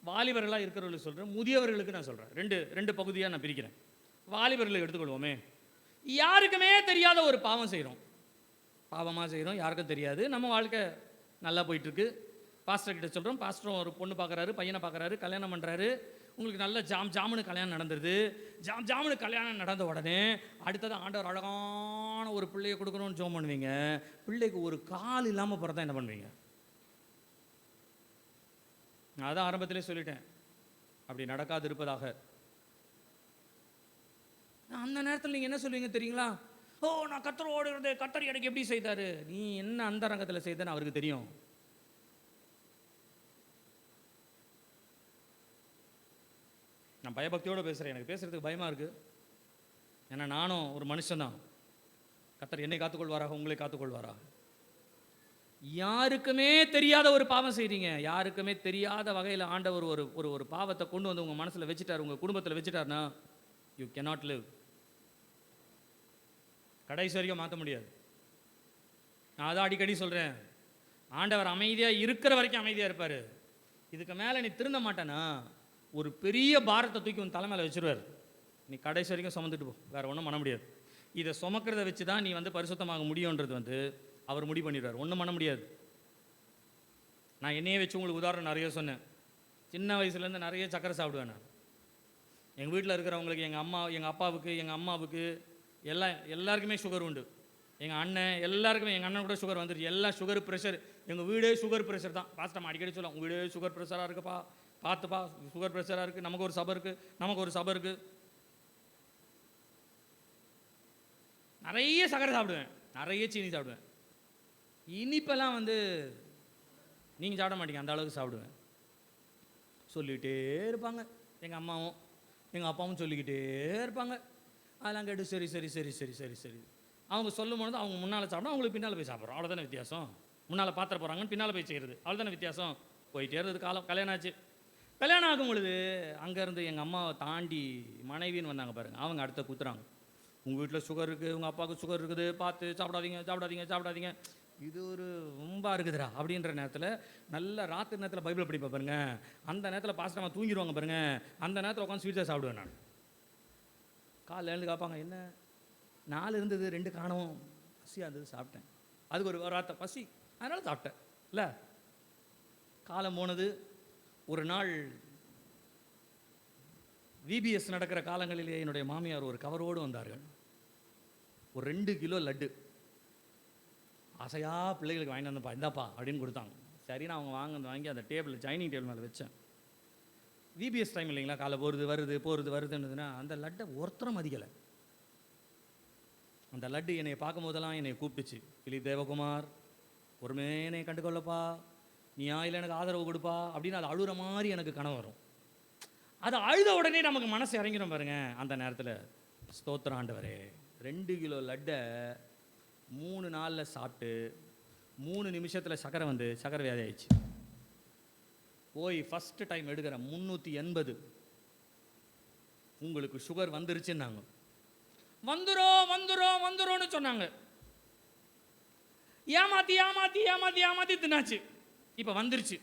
B: வாலிபர்களாக இருக்கிறவர்களுக்கு சொல்கிறேன், முதியவர்களுக்கு நான் சொல்கிறேன். ரெண்டு பகுதியாக நான் பிரிக்கிறேன். வாலிபர்களை எடுத்துக்கொள்வோமே. யாருக்குமே தெரியாத ஒரு பாவம் செய்கிறோம், பாவமாக செய்கிறோம், யாருக்கும் தெரியாது, நம்ம வாழ்க்கை நல்லா போயிட்டுருக்கு. பாஸ்டர் கிட்ட சொல்கிறோம், பாஸ்டரும் ஒரு பொண்ணு பார்க்குறாரு, பையனை பார்க்குறாரு, கல்யாணம் பண்ணுறாரு. உங்களுக்கு நல்ல ஜாமுன்னு கல்யாணம் நடந்துருது. ஜாமுன்னு கல்யாணம் நடந்த உடனே அடுத்தது ஆண்டவர் அழகான ஒரு பிள்ளையை கொடுக்கணும்னு ஜோம் பண்ணுவீங்க. பிள்ளைக்கு ஒரு கால் இல்லாமல் பிறந்தா என்ன பண்ணுவீங்க? நான் அதான் ஆரம்பத்திலே சொல்லிட்டேன், அப்படி நடக்காது இருப்பதாக. அந்த நேரத்தில் நீங்கள் என்ன சொல்லுவீங்க தெரியுங்களா? ஓ, நான் கர்த்தரோடு இருந்தே, கர்த்தர் எனக்கு எப்படி செய்தாரு. நீ என்ன அந்த ரங்கத்தில் செய்தன்னு அவருக்கு தெரியும். நான் பயபக்தியோடு பேசுகிறேன், எனக்கு பேசுகிறதுக்கு பயமாக இருக்குது. ஏன்னா நானும் ஒரு மனுஷன்தான். கர்த்தர் என்னை காத்துக்கொள்வாராக, உங்களை காத்துக்கொள்வாராக. யாருக்குமே தெரியாத ஒரு பாவம் செய்கிறீங்க. யாருக்குமே தெரியாத வகையில் ஆண்டவர் ஒரு பாவத்தை கொண்டு வந்து உங்கள் மனசில் வச்சுட்டார், உங்கள் குடும்பத்தில் வச்சுட்டார்னா யூ cannot live. கடைசி வரைக்கும் மாற்ற முடியாது. நான் அதான் அடிக்கடி சொல்கிறேன், ஆண்டவர் அமைதியாக இருக்கிற வரைக்கும் அமைதியாக இருப்பார். இதுக்கு மேலே நீ திருந்த மாட்டேன்னா ஒரு பெரிய பாரத்தை தூக்கி உன் தலைமையில் வச்சுருவார். நீ கடைசி வரைக்கும் சுமந்துட்டு போ, வேறு ஒன்றும் பண்ண முடியாது. இதை சுமக்கிறத வச்சு தான் நீ பரிசுத்தமாக முடியுன்றது அவர் முடிவு பண்ணிடுவார். ஒன்றும் பண்ண முடியாது. நான் என்னையே வச்சு உங்களுக்கு உதாரணம் நிறைய சொன்னேன். சின்ன வயசுலேருந்து நிறைய சக்கரை சாப்பிடுவேன் நான். எங்கள் வீட்டில் இருக்கிறவங்களுக்கு, எங்கள் அப்பாவுக்கு, எங்கள் அம்மாவுக்கு எல்லாருக்குமே சுகர் உண்டு. எங்கள் அண்ணன் எல்லாருக்குமே, எங்கள் அண்ணன் கூட சுகர் வந்துருச்சு. எல்லாம் சுகர் ப்ரெஷர். எங்கள் வீடே சுகர் ப்ரெஷர் தான். பாஸ்டம் அடிக்கடி சொல்லுவோம், உங்கள் வீடே சுகர் ப்ரெஷராக இருக்குப்பா, பார்த்துப்பா, சுகர் ப்ரெஷராக இருக்குது. நமக்கு ஒரு சபை இருக்குது, நமக்கு ஒரு சபை இருக்குது. நிறைய சக்கரை சாப்பிடுவேன், நிறைய சீனி சாப்பிடுவேன். இனிப்பெல்லாம் நீங்கள் சாப்பிட மாட்டீங்க, அந்த அளவுக்கு சாப்பிடுவேன். சொல்லிகிட்டே இருப்பாங்க எங்கள் அம்மாவும் எங்கள் அப்பாவும், சொல்லிக்கிட்டே இருப்பாங்க. அதெல்லாம் கேட்டு சரி சரி சரி சரி சரி சரி அவங்க சொல்லும் பொழுது அவங்க முன்னால் சாப்பிடும், அவங்களுக்கு பின்னால் போய் சாப்பிட்றோம். அவ்வளோதானே வித்தியாசம். முன்னால் பாத்திர போகிறாங்கன்னு பின்னால் போய் செய்கிறது, அவ்வளோதானே வித்தியாசம். போயிட்டே இருந்தது காலம். கல்யாணம் ஆச்சு. கல்யாணம் ஆகும் பொழுது அங்கேருந்து எங்கள் அம்மாவை தாண்டி மனைவின்னு வந்தாங்க பாருங்கள். அவங்க அடுத்த குத்துறாங்க, உங்கள் வீட்டில் சுகர் இருக்குது, உங்கள் அப்பாவுக்கு சுகர் இருக்குது, பார்த்து சாப்பிடாதீங்க சாப்பிடாதீங்க சாப்பிடாதீங்க. இது ஒரு ரொம்ப இருக்குதுடா அப்படின்ற நேரத்தில், நல்ல ராத்திரி நேரத்தில் பைபிள் படிப்பேன் பாருங்க. அந்த நேரத்தில் பாஸ்டமாக தூங்கிடுவாங்க பாருங்க. அந்த நேரத்தில் உட்காந்து ஸ்வீட்ஸாக சாப்பிடுவேன் நான். காலையில் எழுந்து காப்பாங்க, என்ன 4 இருந்தது 2 காணவும், பசியாக இருந்தது, சாப்பிட்டேன். அதுக்கு ஒரு வார்த்தை பசி, அதனால் சாப்பிட்டேன் இல்லை. காலம் போனது. ஒரு நாள் விபிஎஸ் நடக்கிற காலங்களிலே என்னுடைய மாமியார் ஒரு கவரோடு வந்தார்கள். ஒரு 2 கிலோ லட்டு ஆசையாக பிள்ளைகளுக்கு வாங்கிட்டு வந்தப்பா, இந்தாப்பா அப்படின்னு கொடுத்தாங்க. சரின்னு அவங்க வாங்கி அந்த டேபிள், டைனிங் டேபிள் மேலே வச்சேன். விபிஎஸ் டைம் இல்லைங்களா, காலை வருதுன்னுதுன்னா அந்த லட்டை ஒருத்தரம் மதிக்கலை. அந்த லட்டு என்னை பார்க்கும் போதெல்லாம் என்னை கூப்பிட்டுச்சு, பிலிப் தேவகுமார், ஒருமே என்னை கண்டுகொள்ளப்பா, நீ ஆயில் எனக்கு ஆதரவு கொடுப்பா அப்படின்னு. அது அழுகிற மாதிரி எனக்கு கனவு வரும். அது அழுத உடனே நமக்கு மனசு இறங்கிடும் பாருங்க. அந்த நேரத்தில் ஸ்தோத்திரம் ஆண்டவரே, 2 கிலோ லட்டை 3 நாளில் சாப்பிட்டு 3 நிமிஷத்தில் சக்கரை வியாதி ஆயிடுச்சு. போய் ஃபஸ்ட்டு டைம் எடுக்கிற 380. உங்களுக்கு சுகர் வந்துருச்சுன்னாங்க. வந்துரும்னு சொன்னாங்க. ஏமாத்தி தின்னாச்சு. இப்போ வந்துருச்சு.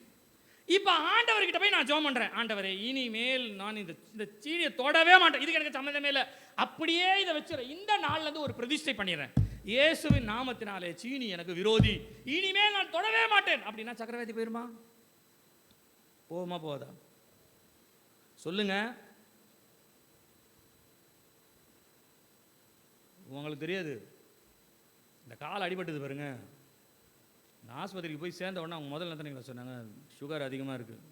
B: இப்போ ஆண்டவர்கிட்ட போய் நான் ஜெபம் பண்ணுறேன், ஆண்டவரே இனிமேல் நான் இந்த சீனியை தொடவே மாட்டேன், இதுக்கு எனக்கு சம்மந்தமே இல்லை, அப்படியே இதை வச்சுறேன். இந்த நாள்லேருந்து ஒரு பிரதிஷ்டை பண்ணிடுறேன். இயேசுவின் நாமத்தினாலே சீனி எனக்கு விரோதி, இனிமேல் நான் தொடவே மாட்டேன் அப்படின்னா சக்கரவர்த்தி போயிருமா? போகுமா போதா? சொல்லுங்க. உங்களுக்கு தெரியாது. இந்த கால் அடிபட்டது பாருங்க, இந்த ஆஸ்பத்திரிக்கு போய் சேர்ந்த உடனே அவங்க முதல்ல என்ன சொன்னாங்க? சுகர் அதிகமாக இருக்குது.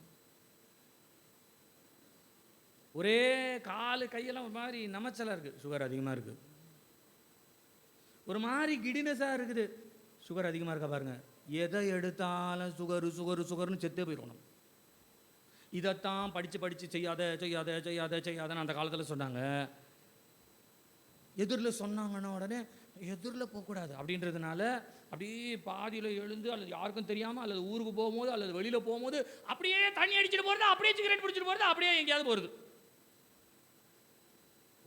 B: ஒரே காலு கையெல்லாம் ஒரு மாதிரி நமச்சலாக இருக்குது, சுகர் அதிகமாக இருக்குது. ஒரு மாதிரி கிடினஸாக இருக்குது, சுகர் அதிகமாக இருக்கா பாருங்க. எதை எடுத்தாலும் சுகரு சுகரு சுகர்னு செத்தே போயிடணும். இதைத்தான் படித்து படித்து செய்யாத செய்யாத செய்யாத செய்யாதன்னு அந்த காலத்தில் சொன்னாங்க. எதிரில் சொன்னாங்கன்னா உடனே எதிரில் போகக்கூடாது அப்படின்றதுனால அப்படியே பாதியில் எழுந்து, அல்லது யாருக்கும் தெரியாமல், அல்லது ஊருக்கு போகும்போது, அல்லது வெளியில் போகும்போது அப்படியே தண்ணி அடிச்சுட்டு போகிறது, அப்படியே சிகரெட் பிடிச்சிட்டு போகிறது, அப்படியே எங்கேயாவது போகிறது.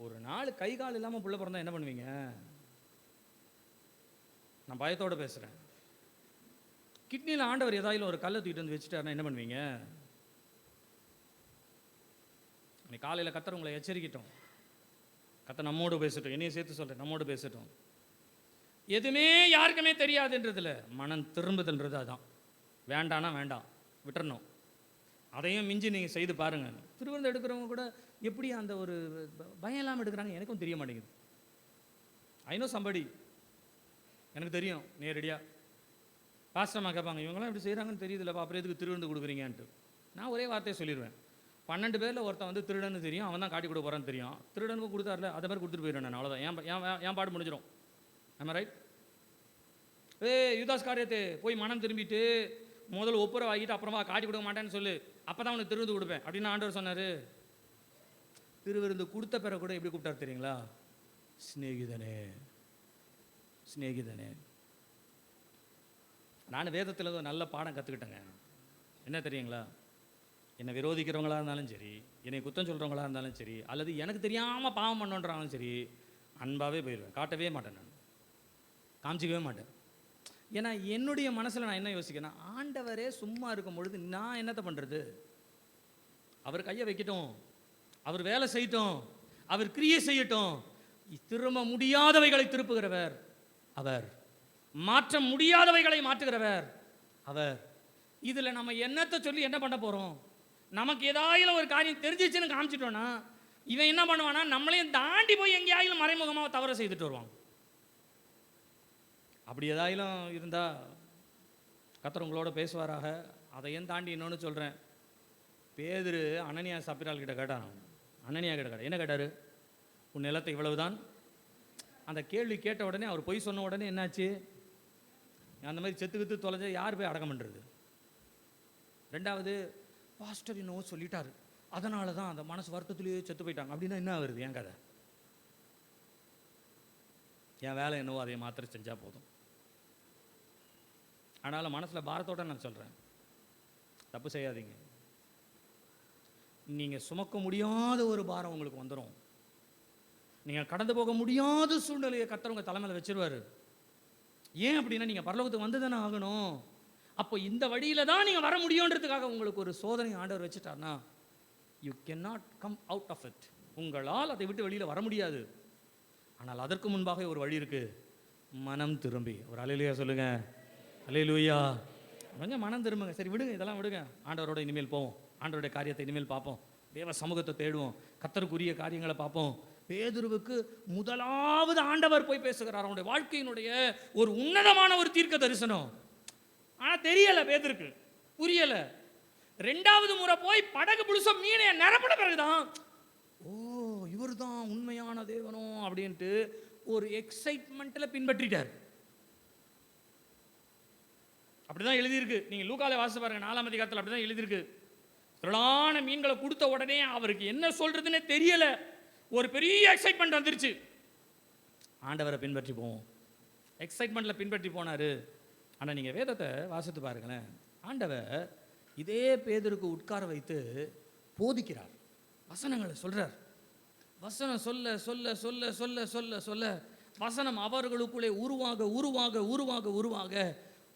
B: ஒரு நாள் கை கால் இல்லாமல் புள்ள பிறந்தா என்ன பண்ணுவீங்க? நான் பயத்தோடு பேசுகிறேன். கிட்னியில் ஆண்டவர் ஏதாவது ஒரு கல்லை தூக்கிட்டு வந்து வச்சுட்டாருன்னா என்ன பண்ணுவீங்க? இன்னைக்கு காலையில் கர்த்தர் உங்களை எச்சரிக்கிட்டோம். கர்த்தர் நம்மோடு பேசட்டும், என்னையும் சேர்த்து சொல்கிறேன், நம்மோடு பேசட்டும். எதுவுமே யாருக்குமே தெரியாதுன்றதில்ல, மனம் திரும்புதல்ன்றது அதான். வேண்டானா வேண்டாம், விட்டுறணும். அதையும் மிஞ்சி நீங்கள் செய்து பாருங்கள். திருவிழா எடுக்கிறவங்க கூட எப்படி அந்த ஒரு பயம் இல்லாமல் எடுக்கிறாங்க எனக்கும் தெரிய மாட்டேங்குது. ஐநோ சம்படி எனக்கு தெரியும். நேரடியாக பாஸ்டர்மா கேட்பாங்க, இவங்களாம் எப்படி செய்கிறாங்கன்னு தெரியுதுல்லப்பா, அப்புறம் எதுக்கு திருவிருந்து கொடுக்குறீங்கன்ட்டு. நான் ஒரே வார்த்தையை சொல்லிடுவேன். 12 பேரில் ஒருத்தன் வந்து திருடன்னு தெரியும், அவன் தான் காட்டி கொடுக்க போகிறான்னு தெரியும். திருடனுக்கு கொடுத்தாருல, அதை மாதிரி கொடுத்துட்டு போயிடுவேன் நான். அவ்வளோதான், என் பாடு முடிஞ்சிடும். ஆமாம் ரைட்? யூதாஸ் காரியத்தை போய் மனம் திரும்பிட்டு முதல்ல ஒப்புரை வாங்கிட்டு அப்புறமா காட்டி கொடுக்க மாட்டேன்னு சொல்லு, அப்போ தான் அவனுக்கு திருவிருந்து கொடுப்பேன் அப்படின்னு ஆண்டவர் சொன்னார். திருவிருந்து கொடுத்த பிறகு கூட எப்படி கூப்பிட்டார் தெரியுங்களா? சிநேகிதனே, சிநேகிதனே. நான் வேதத்தில் ஒரு நல்ல பாடம் கற்றுக்கிட்டேங்க. என்ன தெரியுங்களா? என்னை விரோதிக்கிறவங்களா இருந்தாலும் சரி, என்னை குத்தம் சொல்கிறவங்களா இருந்தாலும் சரி, அல்லது எனக்கு தெரியாமல் பாவம் பண்ணுன்றாலும் சரி, அன்பாகவே போயிடுவேன். காட்டவே மாட்டேன், நான் காமிச்சிக்கவே மாட்டேன். ஏன்னா என்னுடைய மனசில் நான் என்ன யோசிக்கிறேன்னா, ஆண்டவரே சும்மா இருக்கும் பொழுது நான் என்னத்தை பண்ணுறது? அவர் கையை வைக்கட்டும், அவர் வேலை செய்யட்டும், அவர் கிரியை செய்யட்டும். திரும்ப முடியாதவைகளை திருப்புகிறவர் அவர், மாற்ற முடியாதவைகளை மாற்றுகிறவர் அவர். இதில் நம்ம என்னத்தை சொல்லி என்ன பண்ண போகிறோம்? நமக்கு ஏதாயிலும் ஒரு காரியம் தெரிஞ்சிச்சுன்னு காமிச்சிட்டோன்னா இவன் என்ன பண்ணுவானா, நம்மளையும் தாண்டி போய் எங்கேயாயிலும் மறைமுகமாக தவற செய்துட்டு வருவான். அப்படி ஏதாயிலும் இருந்தால் கர்த்தர் உங்களோட பேசுவாராக. அதையும் தாண்டி இன்னொன்று சொல்கிறேன். பேதுரு அனனியா சப்பிரால் கிட்ட கேட்டான். அனனியா கிட்ட கேட்டார். என்ன கேட்டார்? உன் நிலத்தை இவ்வளவுதான். அந்த கேள்வி கேட்ட உடனே அவர் பொய் சொன்ன உடனே என்னாச்சு? அந்த மாதிரி செத்துக்கித்து தொலைஞ்ச யார் போய் அடக்கம் பண்ணுறது? ரெண்டாவது, பாஸ்டர் என்னவோ சொல்லிட்டாரு, அதனால தான் அந்த மனசு வருத்தத்திலேயே செத்து போயிட்டாங்க அப்படின்னா என்ன வருது? என் கதை, என் வேலை என்னவோ அதை மாத்திரம் செஞ்சால் போதும். அதனால் மனசில் பாரத்தோடு நான் சொல்கிறேன், தப்பு செய்யாதீங்க. நீங்கள் சுமக்க முடியாத ஒரு பாரம் உங்களுக்கு வந்துடும். நீங்கள் கடந்து போக முடியாத சூழ்நிலையை கர்த்தர் உங்கள் தலைமையில் வச்சிருவார். ஏன் அப்படின்னா, நீங்கள் பரலோகத்துக்கு வந்து தானே ஆகணும். அப்போ இந்த வழியில் தான் நீங்கள் வர முடியுன்றதுக்காக உங்களுக்கு ஒரு சோதனை ஆண்டவர் வச்சுட்டார்னா, you can not come out of it. உங்களால் அதை விட்டு வெளியில் வர முடியாது. ஆனால் அதற்கு முன்பாக ஒரு வழி இருக்குது. மனம் திரும்பி ஒரு அல்லேலூயா சொல்லுங்க. அல்லேலூயா. கொஞ்சம் மனம் திரும்புங்க. சரி விடுங்க, இதெல்லாம் விடுங்க. ஆண்டவரோட இனிமேல் போவோம். ஆண்டவருடைய காரியத்தை இனிமேல் பார்ப்போம். தேவ சமூகத்தை தேடுவோம். கர்த்தருக்குரிய காரியங்களை பார்ப்போம். பேதுருவுக்கு முதலாவது ஆண்டவர் போய் பேசுகிறார். அவனுடைய வாழ்க்கையினுடைய ஒரு உன்னதமான ஒரு தீர்க்க தரிசனம். ஆனால் தெரியலை, பேதுருக்கு புரியலை. 2வது முறை போய் படகு புழுசம் மீனை நிரப்பின பிறகுதான், ஓ இவர் தான் உண்மையான தேவனோ அப்படின்ட்டு ஒரு எக்ஸைட்மெண்ட்டில் பின்பற்றிட்டார். அப்படிதான் எழுதியிருக்கு. நீங்கள் லூக்கால வாசித்து பாருங்க, 4ஆம் அதிகாரத்தில் அப்படிதான் எழுதியிருக்கு. திரளான மீன்களை கொடுத்த உடனே அவருக்கு என்ன சொல்றதுன்னே தெரியல. ஒரு பெரிய எக்ஸைட்மெண்ட் வந்துருச்சு. ஆண்டவரை பின்பற்றி போவோம். எக்ஸைட்மெண்ட்டில் பின்பற்றி போனார். ஆனால் நீங்கள் வேதத்தை வாசித்து பாருங்களேன். ஆண்டவர் இதே பேதுருக்கு உட்கார வைத்து போதிக்கிறார். வசனங்களை சொல்கிறார். வசனம் சொல்ல சொல்ல சொல்ல சொல்ல சொல்ல சொல்ல வசனம் அவர்களுக்குள்ளே உருவாக உருவாக உருவாக உருவாக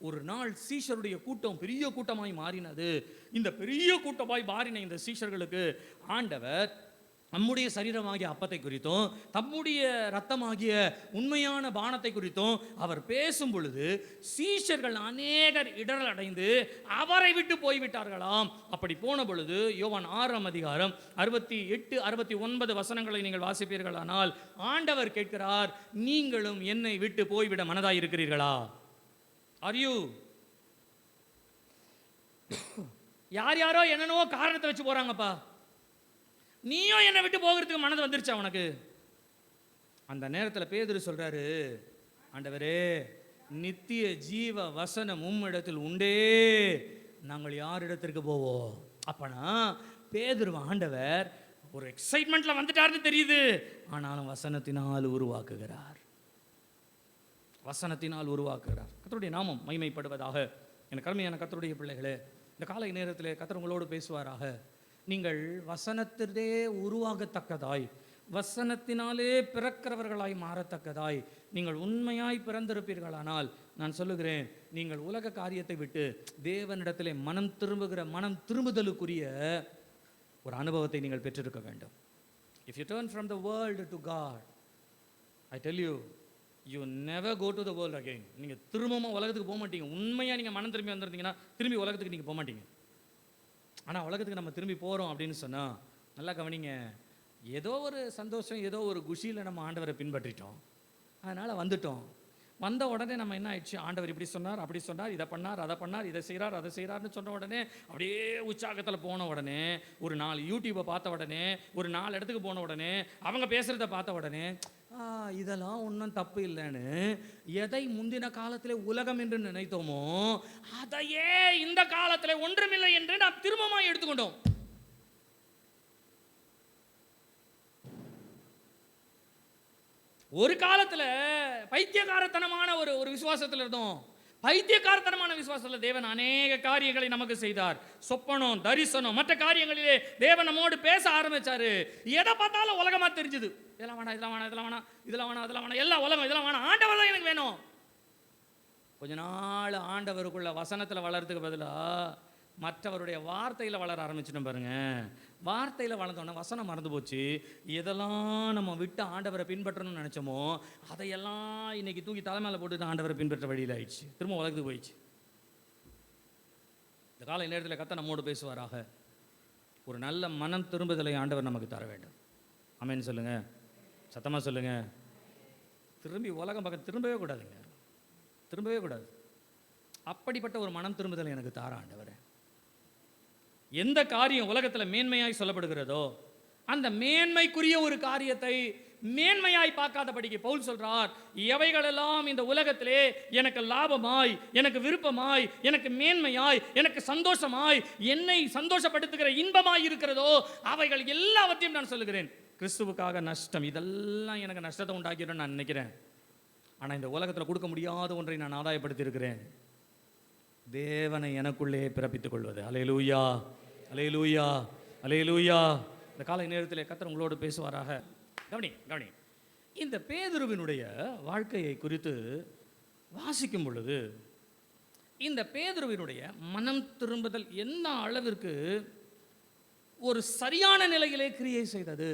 B: ஒரு நாள் சீஷருடைய கூட்டம் பெரிய கூட்டமாய் மாறினது. இந்த பெரிய கூட்டமாய் மாறின இந்த சீஷர்களுக்கு ஆண்டவர் நம்முடைய சரீரமாகிய அப்பத்தை குறித்தும் தம்முடைய இரத்தமாகிய உண்மையான பானத்தை குறித்தும் அவர் பேசும் பொழுது சீஷர்கள் அநேகர் இடரல் அடைந்து அவரை விட்டு போய்விட்டார்களாம். அப்படி போன பொழுது யோவான் 6ஆம் அதிகாரம் 68, 69 வசனங்களை நீங்கள் வாசிப்பீர்களானால் ஆண்டவர் கேட்கிறார், நீங்களும் என்னை விட்டு போய்விட மனதாய் இருக்கிறீர்களா? Are you? யார் யாரோ என்னென்னவோ காரணத்தை வச்சு போறாங்கப்பா, நீயும் என்னை விட்டு போகிறதுக்கு மனது வந்துருச்சா உனக்கு? அந்த நேரத்தில் பேதுரு சொல்றாரு, ஆண்டவரே நித்திய ஜீவ வசனம் உம்மிடத்தில் உண்டே, நாங்கள் யார் இடத்திற்கு போவோம்? அப்பனா பேதுரு ஆண்டவர் ஒரு எக்ஸைட்மெண்ட்ல வந்துட்டாருன்னு தெரியுது, ஆனாலும் வசனத்தினால் உருவாக்குகிறார், வசனத்தினால் உருவாக்குகிறார். கர்த்தருடைய நாமம் மகிமைப்படுவதாக. எனக்கு அருமையான கர்த்தருடைய பிள்ளைகளே, இந்த காலை நேரத்தில் கர்த்தர் உங்களோடு பேசுவாராக. நீங்கள் வசனத்திலே உருவாகத்தக்கதாய், வசனத்தினாலே பிறக்கிறவர்களாய் மாறத்தக்கதாய் நீங்கள் உண்மையாய் பிறந்திருப்பீர்களானால் நான் சொல்லுகிறேன், நீங்கள் உலக காரியத்தை விட்டு தேவனிடத்திலே மனம் திரும்புதலுக்குரிய ஒரு அனுபவத்தை நீங்கள் பெற்றிருக்க வேண்டும். If you turn from the world to God, I tell you, you never go to the world again. நீங்கள் திரும்பவும் உலகத்துக்கு போக மாட்டீங்க. உண்மையாக நீங்கள் மனம் திரும்பி வந்திருந்தீங்கன்னா திரும்பி உலகத்துக்கு நீங்கள் போக மாட்டீங்க. ஆனால் உலகத்துக்கு நம்ம திரும்பி போகிறோம் அப்படின்னு சொன்னால் நல்லா கவனிங்க, ஏதோ ஒரு சந்தோஷம், ஏதோ ஒரு குஷியில் நம்ம ஆண்டவரை பின்பற்றிட்டோம், அதனால் வந்துட்டோம். வந்த உடனே நம்ம என்ன ஆயிடுச்சு, ஆண்டவர் இப்படி சொன்னார், அப்படி சொன்னார், இதை பண்ணார், அதை பண்ணார், இதை செய்கிறார், அதை செய்கிறார்னு சொன்ன உடனே அப்படியே உற்சாகத்தில் போன உடனே, ஒரு 4 யூடியூப்பை பார்த்த உடனே, ஒரு 4 இடத்துக்கு போன உடனே, அவங்க பேசுகிறத பார்த்த உடனே, இதெல்லாம் ஒன்றும் தப்பு இல்லைன்னு எதை முந்தின காலத்திலே உலகம் என்று நினைத்தோமோ அதையே இந்த காலத்திலே ஒன்றுமில்லை என்று நாம் திரும்பமாக எடுத்துக்கொண்டோம். ஒரு காலத்தில் பைத்தியக்காரத்தனமான ஒரு விசுவாசத்தில் இருந்தோம். பைத்தியக்காரத்தனமான விசுவாசத்தில் தேவன் அநேக காரியங்களை நமக்கு செய்தார். சொப்பனம், தரிசனம், மற்ற காரியங்களிலே தேவன் நம்மோடு பேச ஆரம்பிச்சாரு. எதை பார்த்தாலும் உலகமா தெரிஞ்சுது. இதெல்லாம் வேணாம், இதெல்லாம் வேணாம், இதெல்லாம் வேணாம், இதெல்லாம் வேணாம், இதெல்லாம் வேணாம், எல்லாம் உலகம், இதெல்லாம் வேணாம், ஆண்டவர் தான் எனக்கு வேணும். கொஞ்ச நாள் ஆண்டவருக்குள்ள வசனத்தில் வளர்றதுக்கு பதிலாக மற்றவருடைய வார்த்தையில் வளர ஆரம்பிச்சிட்டோம் பாருங்க. வார்த்தையில் வளர்ந்தோன்னே வசனம் மறந்து போச்சு. எதெல்லாம் நம்ம விட்டு ஆண்டவரை பின்பற்றணும்னு நினச்சோமோ அதையெல்லாம் இன்னைக்கு தூக்கி தலைமையில போட்டு ஆண்டவரை பின்பற்ற வழியில் ஆயிடுச்சு, திரும்ப உலகத்துக்கு போயிடுச்சு. இந்த காலை நேரத்தில் கர்த்தர் நம்மோடு பேசுவாராக. ஒரு நல்ல மனம் திரும்புதலை ஆண்டவர் நமக்கு தர வேண்டும். ஆமென் சொல்லுங்க, சத்தமாக சொல்லுங்க. திரும்பி உலகம் பக்கம் திரும்பவே கூடாதுங்க, திரும்பவே கூடாது. அப்படிப்பட்ட ஒரு மனம் திரும்புதலை எனக்கு தார ஆண்டவரே. எந்த காரியம் உலகத்தில் மேன்மையாய் சொல்லப்படுகிறதோ அந்த மேன்மைக்குரிய ஒரு காரியத்தை மேன்மையாய் பார்க்காதபடிக்கு பவுல் சொல்றார், எவைகளெல்லாம் இந்த உலகத்திலே எனக்கு லாபமாய், எனக்கு விருப்பமாய், எனக்கு மேன்மையாய், எனக்கு சந்தோஷமாய், என்னை சந்தோஷப்படுத்துகிற இன்பமாய் இருக்கிறதோ அவைகள் எல்லாவற்றையும் நான் சொல்லுகிறேன். கிறிஸ்துவுக்காக நஷ்டம், இதெல்லாம் எனக்கு நஷ்டத்தை உண்டாக்கிடும் நான் நினைக்கிறேன். ஆனால் இந்த உலகத்தில் கொடுக்க முடியாத ஒன்றை நான் ஆதாயப்படுத்தி இருக்கிறேன், தேவனை எனக்குள்ளே பிறப்பித்துக் கொள்வது. அல்லேலூயா, அல்லேலூயா, அல்லேலூயா. இந்த காலை நேரத்தில் கர்த்தர் உங்களோடு பேசுவாராக. கவனி, இந்த பேதுருவினுடைய வாழ்க்கையை குறித்து வாசிக்கும் பொழுது இந்த பேதுருவினுடைய மனம் திரும்புதல் என்ன அளவிற்கு ஒரு சரியான நிலையிலே கிரியை செய்தது,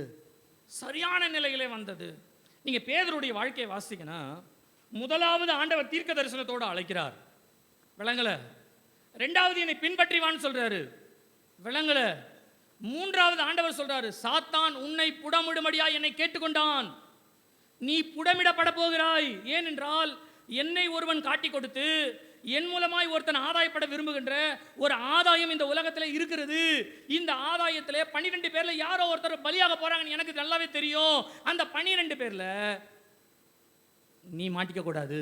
B: சரியான நிலையிலே வந்தது. நீங்கள் பேதுருடைய வாழ்க்கையை வாசிங்கன்னா, முதலாவது ஆண்டவர் தீர்க்க தரிசனத்தோடு அழைக்கிறார், விளங்கல. ரெண்டாவது என்னை பின்பற்றிவான்னு சொல்றாரு, விளங்கல. மூன்றாவது ஆண்டவர் சொல்றாரு, சாத்தான் உன்னை புடமிடும்படியா என்னை கேட்டுக்கொண்டான், நீ புடமிடப்பட போகிறாய். ஏனென்றால் என்னை ஒருவன் காட்டி கொடுத்து என் மூலமாய் ஒருத்தன் ஆதாயப்பட விரும்புகின்ற ஒரு ஆதாயம் இந்த உலகத்தில் இருக்கிறது. இந்த ஆதாயத்தில் 12 பேர்ல யாரோ ஒருத்தர் பலியாக போறாங்கன்னு எனக்கு நல்லாவே தெரியும். அந்த 12 பேர்ல நீ மாட்டிக்க கூடாது,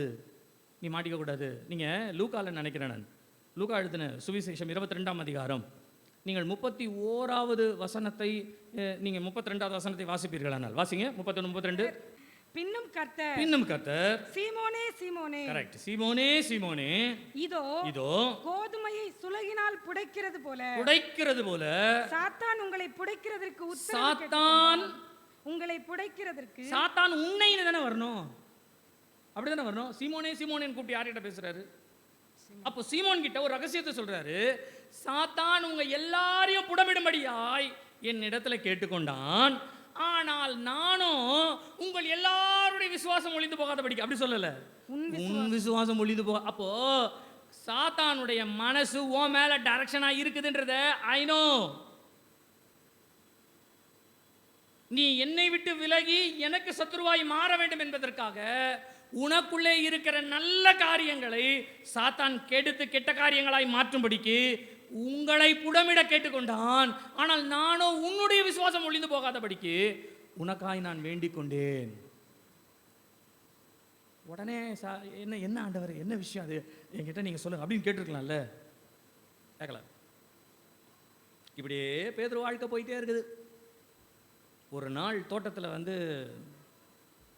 B: நீ மாட்டிக்க கூடாது. நீங்க லூக்கால நினைக்கிறேன், நான் லூக்கா எழுதின சுவிசேஷம் 22ஆம் அதிகாரம் நீங்கள் 31வது வசனத்தை, நீங்க 32வது வசனத்தை வாசிப்பீர்களானால் வாசிங்க. 31, 32.
C: பின்னும் கர்த்தர் சீமோனே சீமோனே, கரெக்ட்,
B: சீமோனே சீமோனே, இதோ
C: கோதுமையை சுலகினால் புடைக்கிறது போல சாத்தான் உங்களை புடைக்கிறதற்கு
B: சாத்தான் உன்னைன்னு தானே வரணும், அப்படிதானே வரணும். சீமோனே சீமோனேன்னு கூப்பிட்டு யார்கிட்ட பேசுறாரு? அப்போ சீமோன் கிட்ட ஒரு ரகசியத்தை சொல்றாரு, சாத்தான் உங்க எல்லாரையும் புடமிடும்படியாய் என் இடத்துல கேட்டுக்கொண்டான், ஆனால் நானும் உங்கள் எல்லாருடைய விசுவாசம் ஒளிந்து போகாதபடிக்கு, அப்படி சொல்லல, உன் விசுவாசம் ஒளிந்து போக. அப்போ சாத்தானுடைய மனசு உன் மேல டைரக்ஷனா இருக்குதுன்றத ஐ நோ. நீ என்னை விட்டு விலகி எனக்கு சத்துருவாய் மாற வேண்டும் என்பதற்காக உனக்குள்ளே இருக்கிற நல்ல காரியங்களை சாத்தான் கெடுத்து கெட்ட காரியங்களாய் மாற்றும்படிக்கு உங்களை புடமிட கேட்டுக்கொண்டான். ஆனால் நானோ உன்னுடைய விசுவாசம் ஒளிந்து போகாதபடிக்கு உனக்காய் நான் வேண்டிக் கொண்டேன். உடனே என்ன என்ன ஆண்டவர், என்ன விஷயம் அது, என்கிட்ட நீங்கள் சொல்லுங்க அப்படின்னு கேட்டிருக்கலாம்ல, கேட்கல. இப்படியே பேதுரு வாழ்க்கை போயிட்டே இருக்குது. ஒரு நாள் தோட்டத்தில்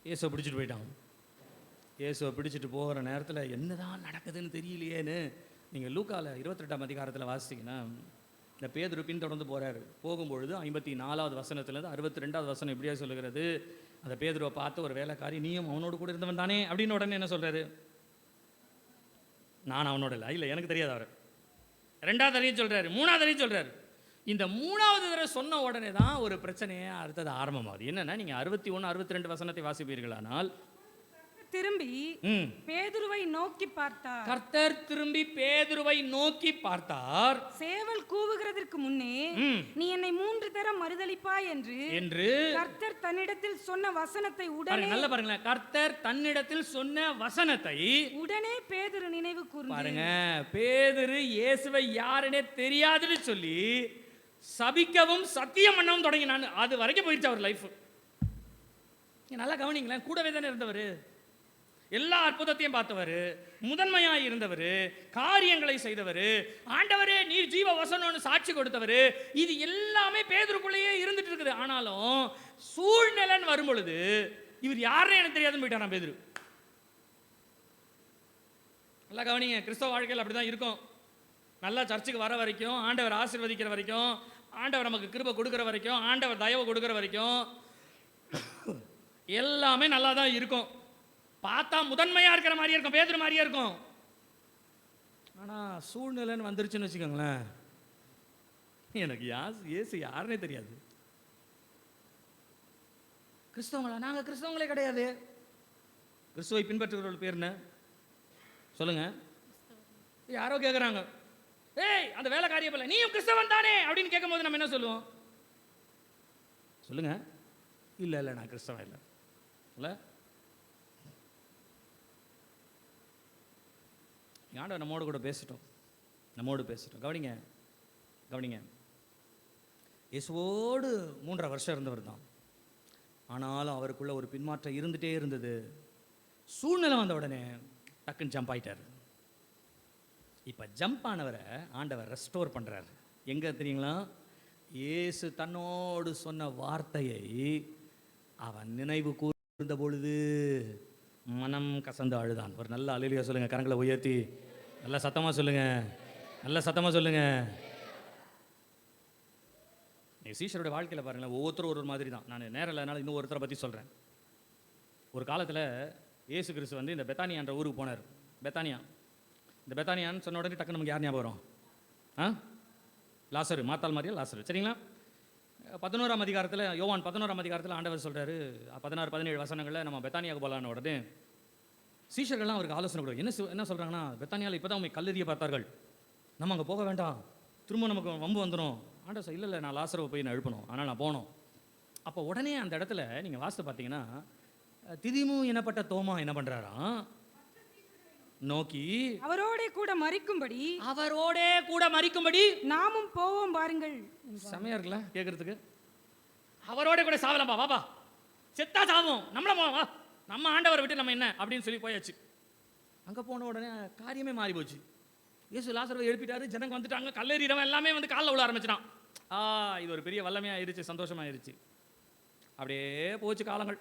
B: இயேசுவை பிடிச்சிட்டு போயிட்டான். இயேசுவை பிடிச்சிட்டு போகிற நேரத்தில் என்னதான் நடக்குதுன்னு தெரியலையேன்னு நீங்கள் லூக்கால 22ஆம் அதிகாரத்தில் வாசிச்சிங்கன்னா, இந்த பேதுரு பின்தொடர்ந்து போகிறாரு. போகும்பொழுது 54வது வசனத்துலேருந்து 62வது வசனம் இப்படியா சொல்லுகிறது, அந்த பேதுருவை பார்த்து ஒரு வேலைக்காரி, நீயும் அவனோடு கூட இருந்தவன் தானே அப்படின்னு உடனே என்ன சொல்கிறாரு, நான் அவனோட இல்லை எனக்கு தெரியாது அவர். 2வது தடவையும் சொல்கிறாரு, 3வது தடவையும் சொல்கிறாரு. இந்த 3வது தடவை சொன்ன உடனே தான் ஒரு பிரச்சனையே அடுத்தது ஆரம்பமாகுது. என்னன்னா, நீங்கள் 61, 62 வசனத்தை வாசிப்பீர்களானால்,
C: திரும்பி பேதுருவை நோக்கி பார்த்தார்.
B: கர்த்தர் திரும்பி பேதுருவை நோக்கி பார்த்தார்.
C: சேவல் கூவுகிறதற்கு முன்னே நீ என்னை 3 தரம் மறுதலிப்பாய் என்று கர்த்தர் தன்னிடத்தில் சொன்ன வசனத்தை உடனே,
B: நல்ல பாருங்களேன், கர்த்தர் தன்னிடத்தில் சொன்ன வசனத்தை
C: உடனே பேதுரு நினைவு கூர்ந்தார்.
B: பாருங்க, பேதுரு இயேசுவை யாருன்னே தெரியாதுன்னு சொல்லி சபிக்கவும் சத்தியம் பண்ணவும் தொடங்கினான். அது வரைக்கும் போயிடுச்சு அவர் லைஃப். நல்லா கவனிங்களேன், கூடவே தானே இருந்தவர், எல்லா அற்புதத்தையும் பார்த்தவர், முதன்மையாக இருந்தவர், காரியங்களை செய்தவர், ஆண்டவரே நீர் ஜீவ வசனம்னு சாட்சி கொடுத்தவர். இது எல்லாமே பேதுருக்குள்ளேயே இருந்துட்டு இருக்குது. ஆனாலும் சூழ்நிலைன்னு வரும்பொழுது இவர் யாருன்னு எனக்கு தெரியாதுன்னு போயிட்டாராம் பேதுரு. நல்லா கவனிங்க, கிறிஸ்தவ வாழ்க்கையில் அப்படிதான் இருக்கும். நல்லா சர்ச்சுக்கு வர வரைக்கும், ஆண்டவர் ஆசீர்வதிக்கிற வரைக்கும், ஆண்டவர் நமக்கு கிருபை கொடுக்குற வரைக்கும், ஆண்டவர் தயவு கொடுக்குற வரைக்கும் எல்லாமே நல்லா தான் இருக்கும். பார்த்தா முதன்மையாக இருக்கிற மாதிரியே இருக்கும், பேதுரு மாதிரியே இருக்கும். ஆனால் சூழ்நிலைன்னு வந்துருச்சுன்னு வச்சுக்கோங்களேன், எனக்கு இயேசு யாருன்னே தெரியாது. கிறிஸ்தவங்களா? நாங்கள் கிறிஸ்தவங்களே கிடையாது. கிறிஸ்துவை பின்பற்றுகிறவர்கள் பேர் என்ன சொல்லுங்க? யாரோ கேட்குறாங்க, ஏய் அந்த வேலைக்காரிய போல நீயும் கிறிஸ்தவன் தானே அப்படின்னு கேட்கும் போது நம்ம என்ன சொல்லுவோம் சொல்லுங்க? இல்லை இல்லை நான் கிறிஸ்தவன் இல்லை. இல்லை, ஆண்டவர் நம்மோடு கூட பேசிட்டோம், நம்மோடு பேசிட்டோம். கவனிங்க கவனிங்க, இயேசுவோடு 3.5 வருஷம் இருந்தவர் தான். ஆனாலும் அவருக்குள்ள ஒரு பின்மாற்றம் இருந்துகிட்டே இருந்தது. சூழ்நிலை வந்த உடனே டக்குன்னு ஜம்ப் ஆயிட்டார். இப்போ ஜம்ப் ஆனவரை ஆண்டவர் ரெஸ்டோர் பண்ணுறார். எங்கே தெரியுங்களா? இயேசு தன்னோடு சொன்ன வார்த்தையை அவன் நினைவு கூர்ந்த பொழுது மனம் கசந்து அழுதான். ஒரு நல்ல அல்லேலூயா சொல்லுங்கள், கரங்களை உயர்த்தி நல்ல சத்தமாக சொல்லுங்கள், நல்ல சத்தமாக சொல்லுங்கள். நீங்கள் சீஷருடைய வாழ்க்கையில் பாருங்களேன், ஒவ்வொருத்தரும் ஒரு மாதிரி தான். நான் நேரம் இல்லைனால இன்னும் ஒருத்தரை பற்றி சொல்கிறேன். ஒரு காலத்தில் இயேசு கிறிஸ்து இந்த பெத்தானியான்ற ஊருக்கு போனார். பெத்தானியா, இந்த பெத்தானியான்னு சொன்ன உடனே டக்கு நமக்கு யார் ஞாபகம் வரும்? லாசரு, மாத்தாள் மாதிரியா லாசரு, சரிங்களா? 11ஆம் அதிகாரத்தில், யோவான் 11ஆம் அதிகாரத்தில் ஆண்டவர் சொல்கிறாரு, 16, 17 வசனங்களில் நம்ம பெத்தானியாவுக்கு போகலான்னு உடனே சீஷர்கள்லாம் அவருக்கு ஆலோசனை கொடுக்கும். என்ன சொல்கிறாங்கன்னா, பெத்தானியாவில் இப்போ தான் உண்மை கல்லெறிய பார்த்தார்கள், நம்ம அங்கே போக வேண்டாம், திரும்ப நமக்கு வம்பு வந்துடும். ஆண்டவர் இல்லை இல்லை, நான் லாசரை போய் நான் எழுப்பணும், ஆனால் நான் போனோம். அப்போ உடனே அந்த இடத்துல நீங்கள் வாசித்து பார்த்தீங்கன்னா, திதிமு எனப்பட்ட தோமா என்ன பண்ணுறாராம், நோக்கி
C: அவரோட கூட மரிக்கும்படி நாமும் போவோம் பாருங்கள்.
B: செமையா இருக்குல்ல கேட்கறதுக்கு? அவரோட கூட சாவலாம்பா, வாப்பா செத்தா சாவோம், நம்மள நம்ம ஆண்டவரை விட்டு நம்ம என்ன அப்படின்னு சொல்லி போயாச்சு. அங்கே போன உடனே காரியமே மாறி போச்சு. இயேசு லாசரை எழுப்பிட்டாரு, ஜனங்க வந்துட்டாங்க, கல்லெறிகிறவன் எல்லாமே காலில் விழ ஆரம்பிச்சிட்டான். இது ஒரு பெரிய வல்லமையாயிருச்சு, சந்தோஷமாயிருச்சு. அப்படியே போச்சு காலங்கள்.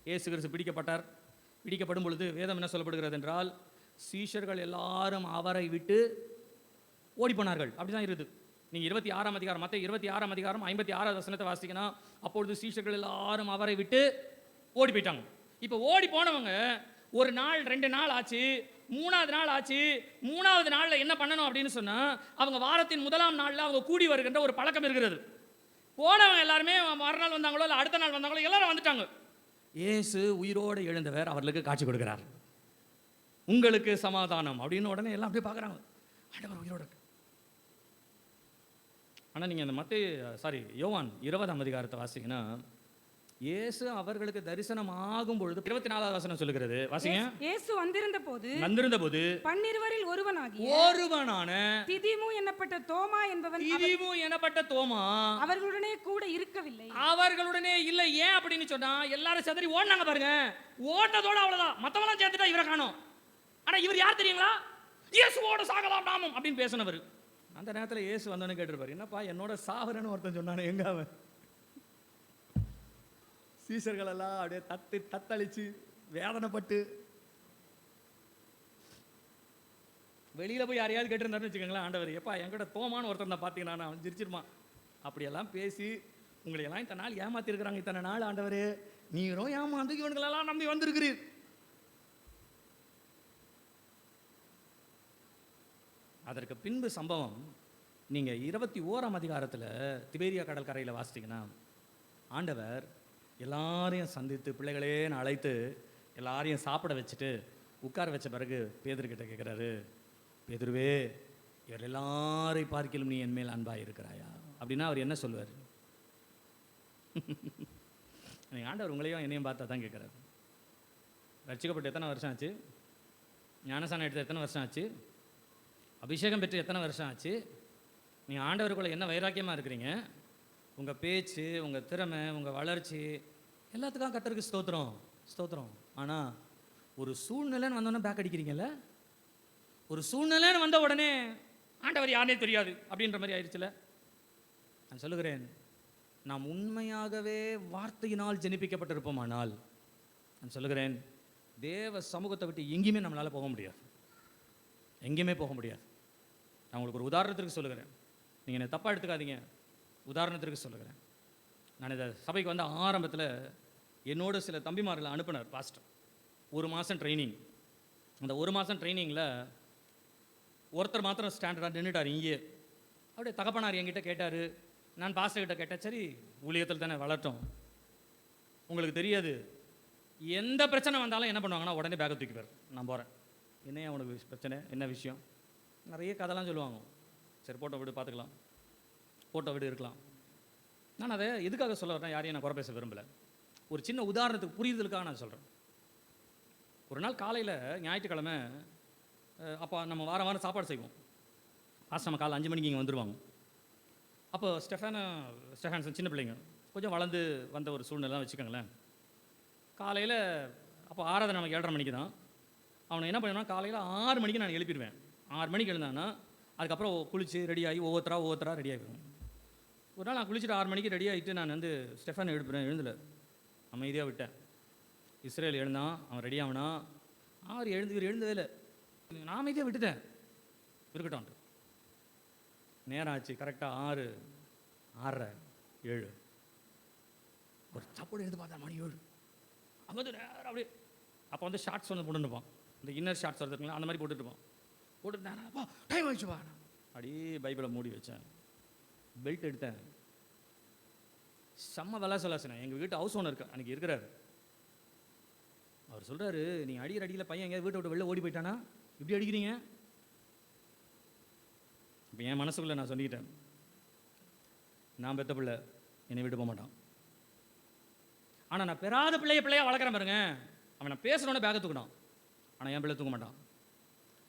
B: இயேசு கிறிஸ்து பிடிக்கப்பட்டார். பிடிக்கப்படும் பொழுது வேதம் என்ன சொல்லப்படுகிறது என்றால், சீஷர்கள் எல்லாரும் அவரை விட்டு ஓடி போனார்கள். அப்படிதான் இருக்குது. நீங்கள் 26ஆம் அதிகாரம், மத்த 26ஆம் அதிகாரம் 56வது வசனத்தை வாசிக்கனா, அப்பொழுது சீஷர்கள் எல்லாரும் அவரை விட்டு ஓடி போயிட்டாங்க. இப்போ ஓடி போனவங்க ஒரு நாள் 2 நாள் ஆச்சு, 3வது நாள் ஆச்சு. 3வது நாளில் என்ன பண்ணணும் அப்படின்னு சொன்னால், அவங்க வாரத்தின் முதலாம் நாளில் அவங்க கூடி வருகின்ற ஒரு பழக்கம் இருக்கிறது. போனவங்க எல்லாருமே மறுநாள் வந்தாங்களோ இல்லை அடுத்த நாள் வந்தாங்களோ எல்லாரும் வந்துட்டாங்க. இயேசு உயிரோடு எழுந்தவர் அவர்களுக்கு காட்சி கொடுக்கிறார். உங்களுக்கு சமாதானம் அப்படின்னு உடனே எல்லாம் அப்படியே பார்க்குறாங்க. ஆண்டவர் உயிரோடு. ஆனால் நீங்கள் அந்த யோவான் 20ஆம் அதிகாரத்தை வாசிங்கன்னா, இயேசு அவர்களுக்கு தரிசனம் ஆகும் பொழுது 24வது வசனம் சொல்லுகிறது. வாசிங்க.
C: இயேசு வந்திருந்த போது 12 ஒருவனான திதிமு என்னப்பட்ட தோமா அவர்களுடனே கூட இருக்கவில்லை.
B: அவர்களுடனே இல்லை. ஏன் அப்படின்னு சொன்னா, எல்லாரும் சிதறி ஓடினாங்க பாருங்க. ஓடினதோட அவ்வளவுதான், மத்தவெல்லாம் சேர்த்துட்டா இவரை காணோம். ஆனா இவர் யார் தெரியுங்களா? இயேசுவோட சாகலாம் நாமும் அப்படின்னு பேசினவர். அந்த நேரத்தில் இயேசு வந்தோன்னு கேட்டிருப்பாரு, என்னப்பா என்னோட சாவரன்னு ஒருத்தன் சொன்னானே, எங்க அவன்? சீசர்கள் எல்லாம் அப்படியே தத்தளிச்சு வேதனைப்பட்டு வெளியில போய் யாரையாவது கேட்டிருந்தாருன்னு வச்சுக்கோங்களேன், ஆண்டவர் எப்பா என்கிட்ட தோமான்னு ஒருத்தர் தான் பார்த்தீங்கன்னா அவன் சிரிச்சிருப்பான். அப்படியெல்லாம் பேசி உங்களை எல்லாம் இத்தனை நாள் ஏமாத்தி இருக்கிறாங்க, இத்தனை நாள் ஆண்டவரே நீங்களும் ஏமாந்து இவனுங்களெல்லாம் நம்பி வந்திருக்கிறீர். அதற்கு பின்பு சம்பவம் நீங்கள் 21ஆம் அதிகாரத்தில் திபேரியா கடல் கரையில் வாசித்தீங்கன்னா, ஆண்டவர் எல்லாரையும் சந்தித்து பிள்ளைகளேன்னு அழைத்து எல்லாரையும் சாப்பிட வச்சுட்டு உட்கார வச்ச பிறகு பேதுருக்கிட்ட கேட்குறாரு, பேதுருவே இவர் எல்லாரையும் பார்க்கிலும் நீ என் மேல் அன்பாக இருக்கிறாயா அப்படின்னா அவர் என்ன சொல்லுவார்? நீங்கள் ஆண்டவர் உங்களையும் என்னையும் பார்த்தா தான் கேட்குறாரு. ரட்சிக்கப்பட்டு எத்தனை வருஷம் ஆச்சு? ஞானசானம் எடுத்து எத்தனை வருஷம் ஆச்சு? அபிஷேகம் பெற்று எத்தனை வருஷம் ஆச்சு? நீங்கள் ஆண்டவருக்குள்ள என்ன வைராக்கியமாக இருக்கிறீங்க? உங்கள் பேச்சு, உங்கள் திறமை, உங்கள் வளர்ச்சி எல்லாத்துக்கும் கர்த்தருக்கு ஸ்தோத்திரம். ஆனால் ஒரு சூழ்நிலைன்னு வந்தோடனே பேக் அடிக்கிறீங்கல்ல, ஒரு சூழ்நிலைன்னு வந்த உடனே ஆண்டவர் யாருனே தெரியாது அப்படின்ற மாதிரி ஆயிடுச்சுல. நான் சொல்லுகிறேன், நாம் உண்மையாகவே வார்த்தையினால் ஜெனிப்பிக்கப்பட்டிருப்போமானால் நான் சொல்லுகிறேன், தேவ சமூகத்தை விட்டு எங்கேயுமே நம்மளால் போக முடியாது, எங்கேயுமே போக முடியாது. நான் உங்களுக்கு ஒரு உதாரணத்திற்கு சொல்லுகிறேன், நீங்கள் என்னை தப்பாக எடுத்துக்காதீங்க. உதாரணத்திற்கு சொல்லுகிறேன், நான் இந்த சபைக்கு வந்த ஆரம்பத்தில் என்னோட சில தம்பிமார்களை அனுப்பினார் பாஸ்டர். 1 மாதம் ட்ரைனிங். அந்த 1 மாதம் ட்ரைனிங்கில் ஒருத்தர் மாத்திரம் ஸ்டாண்டர்டாக நின்றுட்டார் இங்கே. அப்படியே தகப்பனார் என்கிட்ட கேட்டார், நான் பாஸ்டர்கிட்ட கேட்டேன், சரி ஊழியத்தில் தானே வளர்த்தோம், உங்களுக்கு தெரியாது எந்த பிரச்சனை வந்தாலும் என்ன பண்ணுவாங்கன்னா உடனே பேக்கை தூக்கிப்பார். நான் போகிறேன், என்னையா உனக்கு பிரச்சனை, என்ன விஷயம், நிறைய கதைலாம் சொல்லுவாங்க. சரி போட்டோ விடு பார்த்துக்கலாம், போட்டோ விடு இருக்கலாம். நான் அதை எதுக்காக சொல்ல வரேன், யாரையும் நான் குறை பேச விரும்பலை. ஒரு சின்ன உதாரணத்துக்கு புரியுதலுக்காக நான் சொல்கிறேன். ஒரு நாள் காலையில் ஞாயிற்றுக்கிழமை அப்போ நம்ம வாரம் சாப்பாடு செய்வோம். நம்ம காலை 5 மணிக்கு இங்கே வந்துடுவாங்க. அப்போ ஸ்டெஃபான்சன் சின்ன பிள்ளைங்க கொஞ்சம் வளர்ந்து வந்த ஒரு சூழ்நிலை வச்சுக்கோங்களேன். காலையில் அப்போ ஆராதனை நமக்கு 7:30 மணிக்கு தான். அவனை என்ன பண்ணுவேன்னா, காலையில் 6 மணிக்கு நான் எழுப்பிடுவேன். 6 மணிக்கு எழுந்தான்னா அதுக்கப்புறம் குளித்து ரெடியாகி ஒவ்வொருத்தரா ரெடி ஆகிடுவேன். ஒரு நாள் நான் குளிச்சுட்டு 6 மணிக்கு ரெடி ஆகிட்டு நான் ஸ்டெஃபான் எழுப்புறேன். எழுந்தல, அமைதியாக விட்டேன். இஸ்ரேல் எழுந்தான், அவன் ரெடி ஆகினா. எழுந்ததே இல்லை, நான் அமைதியாக விட்டுட்டேன், இருக்கட்டும். நேரம் ஆச்சு, கரெக்டாக 6, 6:30, 7 ஒரு சாப்பாடு எடுத்து பார்த்தா மணி 7. நேரம் அப்படியே அப்போ ஷார்ட்ஸ் போட்டுருப்பான், இந்த இன்னர் ஷார்ட்ஸ் வருதுங்களா, அந்த மாதிரி போட்டுருப்பான். போட்டு நேரப்பா டைம் ஆயிடுச்சுப்பா. அப்படியே பைபிளை மூடி வச்சேன், பெல்ட் எடுத்தேன். செம்ம விளாசலாசனேன். எங்கள் வீட்டு ஹவுஸ் ஓனர் அன்றைக்கி இருக்கிறாரு. அவர் சொல்கிறாரு, நீங்கள் அடியில் பையன் எங்கேயாவது வீட்டை விட்டு வெளில ஓடி போயிட்டானா இப்படி அடிக்கிறீங்க? இப்போ என் மனசுக்குள்ளே நான் சொல்லிக்கிட்டேன், நான் பெத்த பிள்ளை என்னை விட்டு போக மாட்டான். ஆனால் நான் பெறாத பிள்ளையா வளர்க்குறேன் பாருங்க. அவன் நான் பேசுகிறோன்னே பேக்கை தூக்கினான், ஆனால் என் பிள்ளை தூக்க மாட்டான்.